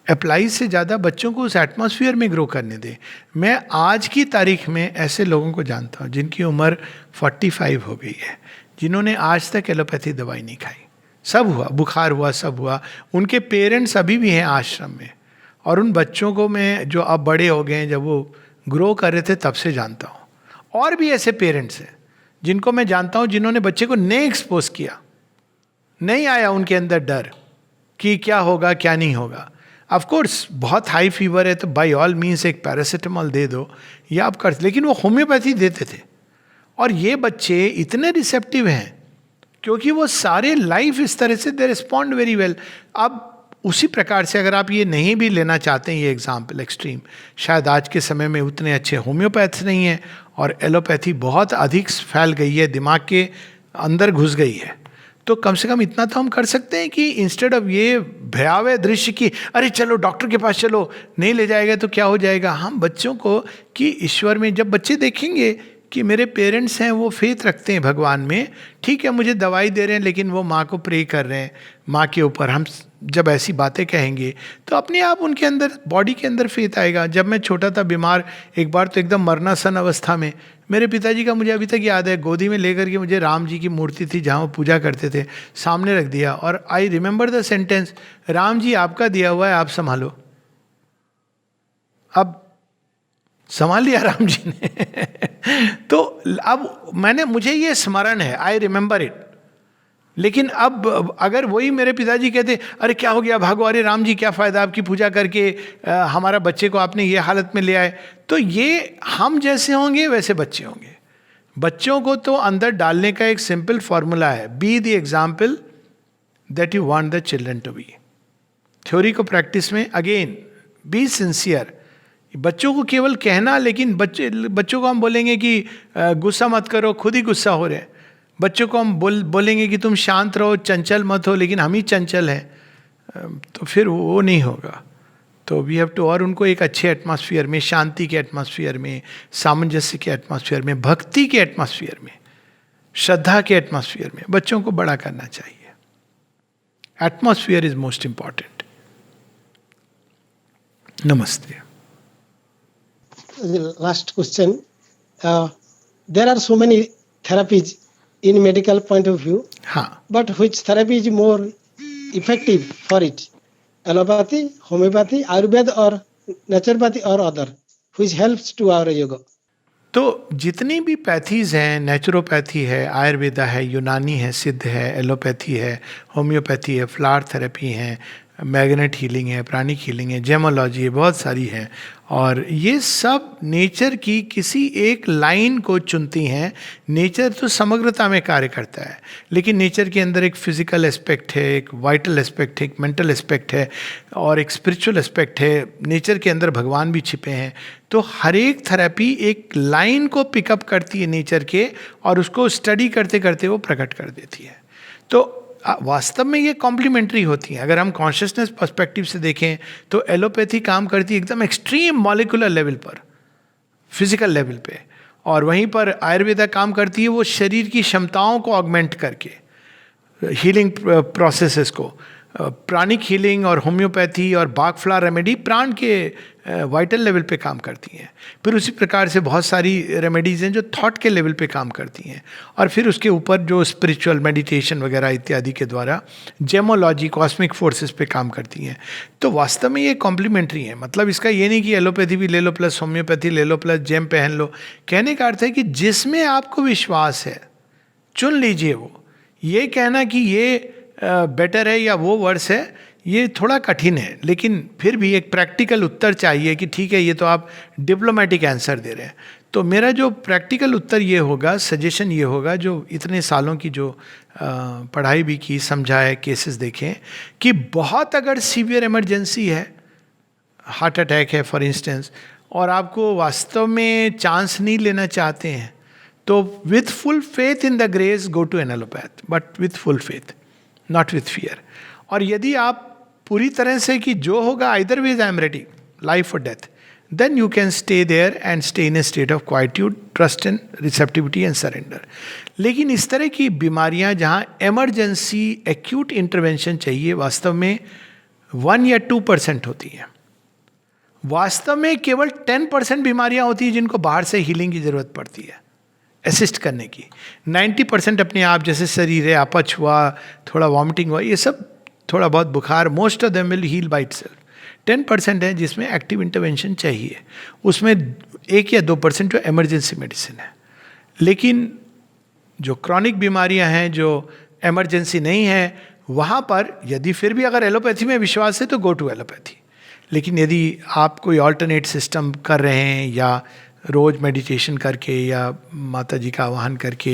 अप्लाई से ज़्यादा बच्चों को उस एटमॉस्फेयर में ग्रो करने दें। मैं आज की तारीख में ऐसे लोगों को जानता हूँ जिनकी उम्र 45 हो गई है, जिन्होंने आज तक एलोपैथी दवाई नहीं खाई। सब हुआ, बुखार हुआ, सब हुआ, उनके पेरेंट्स अभी भी हैं आश्रम में, और उन बच्चों को मैं जो अब बड़े हो गए हैं, जब वो ग्रो कर रहे थे तब से जानता हूँ। और भी ऐसे पेरेंट्स हैं जिनको मैं जानता हूँ जिन्होंने बच्चे को नहीं एक्सपोज किया, नहीं आया उनके अंदर डर कि क्या होगा क्या नहीं होगा। ऑफ कोर्स बहुत हाई फीवर है तो बाय ऑल मीन्स एक पैरासीटामॉल दे दो या आप कर, लेकिन वो होम्योपैथी देते थे। और ये बच्चे इतने रिसेप्टिव हैं क्योंकि वो सारे लाइफ इस तरह से दे रिस्पॉन्ड वेरी वेल। अब उसी प्रकार से अगर आप ये नहीं भी लेना चाहते हैं, ये एग्जाम्पल एक्सट्रीम, शायद आज के समय में उतने अच्छे होम्योपैथ्स नहीं हैं और एलोपैथी बहुत अधिक फैल गई है, दिमाग के अंदर घुस गई है, तो कम से कम इतना तो हम कर सकते हैं कि इंस्टेड ऑफ ये भयावह दृश्य कि अरे चलो डॉक्टर के पास चलो, नहीं ले जाएगा तो क्या हो जाएगा, हम बच्चों को कि ईश्वर में, जब बच्चे देखेंगे कि मेरे पेरेंट्स हैं वो फेथ रखते हैं भगवान में, ठीक है मुझे दवाई दे रहे हैं लेकिन वो माँ को प्रे कर रहे हैं, माँ के ऊपर, हम जब ऐसी बातें कहेंगे तो अपने आप उनके अंदर, बॉडी के अंदर फेथ आएगा। जब मैं छोटा था बीमार, एक बार तो एकदम मरनासन अवस्था में, मेरे पिताजी का मुझे अभी तक याद है, गोदी में लेकर के मुझे राम जी की मूर्ति थी जहाँ वो पूजा करते थे, सामने रख दिया और I remember the sentence, Ram ji आपका दिया हुआ है, आप संभालो। अब संभाल लिया राम जी ने तो अब मुझे ये स्मरण है, आई रिमेंबर इट। लेकिन अब अगर वही मेरे पिताजी कहते अरे क्या हो गया, भागो, अरे राम जी क्या फ़ायदा आपकी पूजा करके, हमारा बच्चे को आपने ये हालत में ले आए, तो ये हम जैसे होंगे वैसे बच्चे होंगे। बच्चों को तो अंदर डालने का एक सिंपल फॉर्मूला है, be the example that you want the children to be. Theory को प्रैक्टिस में अगेन बी सिंसियर। बच्चों को केवल कहना, लेकिन बच्चों को हम बोलेंगे कि गुस्सा मत करो, खुद ही गुस्सा हो रहे हैं। बच्चों को हम बोलेंगे कि तुम शांत रहो, चंचल मत हो, लेकिन हम ही चंचल हैं, तो फिर वो नहीं होगा। तो वी हैव टू, और उनको एक अच्छे एटमॉस्फेयर में, शांति के एटमॉस्फेयर में, सामंजस्य के एटमॉस्फेयर में, भक्ति के एटमॉस्फेयर में, श्रद्धा के एटमॉस्फेयर में बच्चों को बड़ा करना चाहिए। Atmosphere is most important. नमस्ते। Last question. There are so many therapies in medical point of view, but which therapy is more effective for it? Allopathy, homeopathy, Ayurveda or naturopathy or other, which helps to our yoga? तो जितनी भी pathies हैं, naturopathy है, आयुर्वेदा है, यूनानी है, सिद्ध है, एलोपैथी है, होम्योपैथी है, फ्लावर थेरेपी है, मैग्नेट हीलिंग है, प्राणिक हीलिंग है, जेमोलॉजी है, बहुत सारी है, और ये सब नेचर की किसी एक लाइन को चुनती हैं। नेचर तो समग्रता में कार्य करता है, लेकिन नेचर के अंदर एक फिजिकल एस्पेक्ट है, एक वाइटल एस्पेक्ट है, एक मेंटल एस्पेक्ट है और एक स्पिरिचुअल एस्पेक्ट है। नेचर के अंदर भगवान भी छिपे हैं। तो हर एक थेरेपी एक लाइन को पिकअप करती है नेचर के, और उसको स्टडी करते करते वो प्रकट कर देती है। तो वास्तव में ये कॉम्प्लीमेंट्री होती हैं। अगर हम कॉन्शियसनेस पर्सपेक्टिव से देखें तो एलोपैथी काम करती है एकदम एक्सट्रीम मॉलिक्यूलर लेवल पर, फिजिकल लेवल पे, और वहीं पर आयुर्वेदा काम करती है वो शरीर की क्षमताओं को ऑगमेंट करके, हीलिंग प्रोसेसेस को। प्राणिक हीलिंग और होम्योपैथी और बाग फ्लावर रेमेडी प्राण के वाइटल लेवल पे काम करती हैं। फिर उसी प्रकार से बहुत सारी रेमेडीज़ हैं जो थॉट के लेवल पे काम करती हैं, और फिर उसके ऊपर जो स्पिरिचुअल मेडिटेशन वगैरह इत्यादि के द्वारा जेमोलॉजी, कॉस्मिक फोर्सेस पे काम करती हैं। तो वास्तव में ये कॉम्प्लीमेंट्री है। मतलब इसका ये नहीं कि एलोपैथी भी ले लो प्लस होम्योपैथी ले लो प्लस जेम पहन लो। कहने का अर्थ है कि जिसमें आपको विश्वास है चुन लीजिए वो। ये कहना कि ये बेटर है या वो वर्स है, ये थोड़ा कठिन है, लेकिन फिर भी एक प्रैक्टिकल उत्तर चाहिए कि ठीक है ये तो आप डिप्लोमेटिक आंसर दे रहे हैं। तो मेरा जो प्रैक्टिकल उत्तर ये होगा, सजेशन ये होगा, जो इतने सालों की जो पढ़ाई भी की, समझा है, केसेस देखें, कि बहुत अगर सीवियर इमरजेंसी है, हार्ट अटैक है फॉर इंस्टेंस, और आपको वास्तव में चांस नहीं लेना चाहते हैं, तो with full faith in the grace go to an allopath, but with full faith, not with fear. और यदि आप पूरी तरह से कि जो होगा either ways I am ready, life और death, then you can stay there and stay in a state of quietude, trust and receptivity and surrender. लेकिन इस तरह की बीमारियां जहां इमरजेंसी एक्यूट इंटरवेंशन चाहिए, वास्तव में 1 या 2% होती हैं। वास्तव में केवल 10% बीमारियां होती हैं जिनको बाहर से हीलिंग की जरूरत पड़ती है, असिस्ट करने की। 90% अपने आप, जैसे शरीर है, अपच हुआ, थोड़ा वॉमिटिंग हुआ, ये सब, थोड़ा बहुत बुखार, most of them will heal by itself. 10% है जिसमें एक्टिव इंटरवेंशन चाहिए, उसमें 1 या 2% जो इमरजेंसी मेडिसिन है। लेकिन जो क्रॉनिक बीमारियां हैं जो इमरजेंसी नहीं है, वहाँ पर यदि फिर भी अगर एलोपैथी में विश्वास है तो गो टू एलोपैथी। लेकिन यदि आप कोई ऑल्टरनेट सिस्टम कर रहे हैं या रोज मेडिटेशन करके या माता जी का आवाहन करके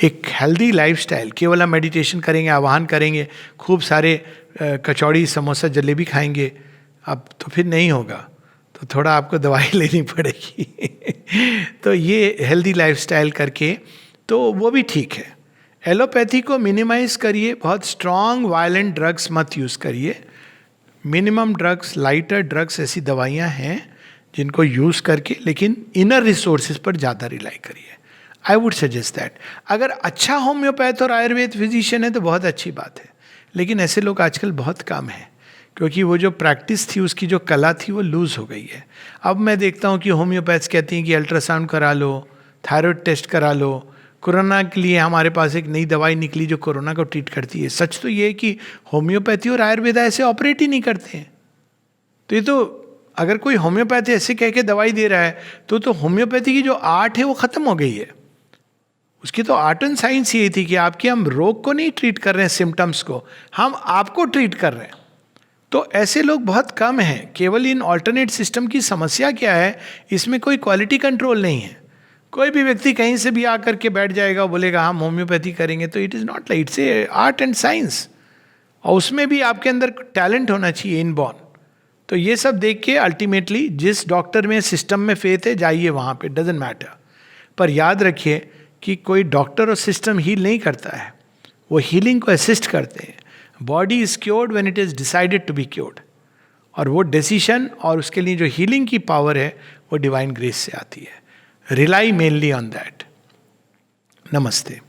एक हेल्दी लाइफस्टाइल, केवल हम मेडिटेशन करेंगे, आवाहन करेंगे, खूब सारे कचौड़ी समोसा जलेबी खाएंगे, अब तो फिर नहीं होगा, तो थोड़ा आपको दवाई लेनी पड़ेगी। तो ये हेल्दी लाइफस्टाइल करके तो वो भी ठीक है। एलोपैथी को मिनिमाइज करिए, बहुत स्ट्रॉन्ग वायलेंट ड्रग्स मत यूज़ करिए, मिनिमम ड्रग्स, लाइटर ड्रग्स ऐसी दवाइयाँ हैं जिनको यूज़ करके, लेकिन इनर रिसोर्सेज पर ज़्यादा रिलाई करिए। I would suggest that. अगर अच्छा होम्योपैथ और आयुर्वेद फिजिशियन है तो बहुत अच्छी बात है, लेकिन ऐसे लोग आजकल बहुत कम हैं, क्योंकि वो जो प्रैक्टिस थी, उसकी जो कला थी, वो लूज़ हो गई है। अब मैं देखता हूँ कि होम्योपैथ्स कहती हैं कि अल्ट्रासाउंड करा लो, थायराइड टेस्ट करा लो, कोरोना के लिए हमारे पास एक नई दवाई निकली जो कोरोना को ट्रीट करती है। सच तो ये है कि होम्योपैथी और आयुर्वेदा ऐसे ऑपरेट ही नहीं करते हैं। तो ये तो अगर कोई होम्योपैथी ऐसे कह के दवाई दे रहा है तो होम्योपैथी की जो आर्ट है वो खत्म हो गई है। उसकी तो आर्ट एंड साइंस ये थी कि आपके हम रोग को नहीं ट्रीट कर रहे हैं, सिम्टम्स को, हम आपको ट्रीट कर रहे हैं। तो ऐसे लोग बहुत कम हैं। केवल इन ऑल्टरनेट सिस्टम की समस्या क्या है, इसमें कोई क्वालिटी कंट्रोल नहीं है। कोई भी व्यक्ति कहीं से भी आकर के बैठ जाएगा, बोलेगा हम होम्योपैथी करेंगे, तो it is not like, it's a art and science, और उसमें भी आपके अंदर टैलेंट होना चाहिए इनबॉर्न। तो ये सब देख के अल्टीमेटली जिस डॉक्टर में सिस्टम में फेथ है, जाइए वहाँ पे, डजेंट मैटर। पर याद रखिए कि कोई डॉक्टर और सिस्टम हील नहीं करता है, वो हीलिंग को असिस्ट करते हैं। Body is cured when it is decided to be cured, और वो डिसीशन और उसके लिए जो हीलिंग की पावर है वो डिवाइन ग्रेस से आती है। Rely mainly on that. नमस्ते।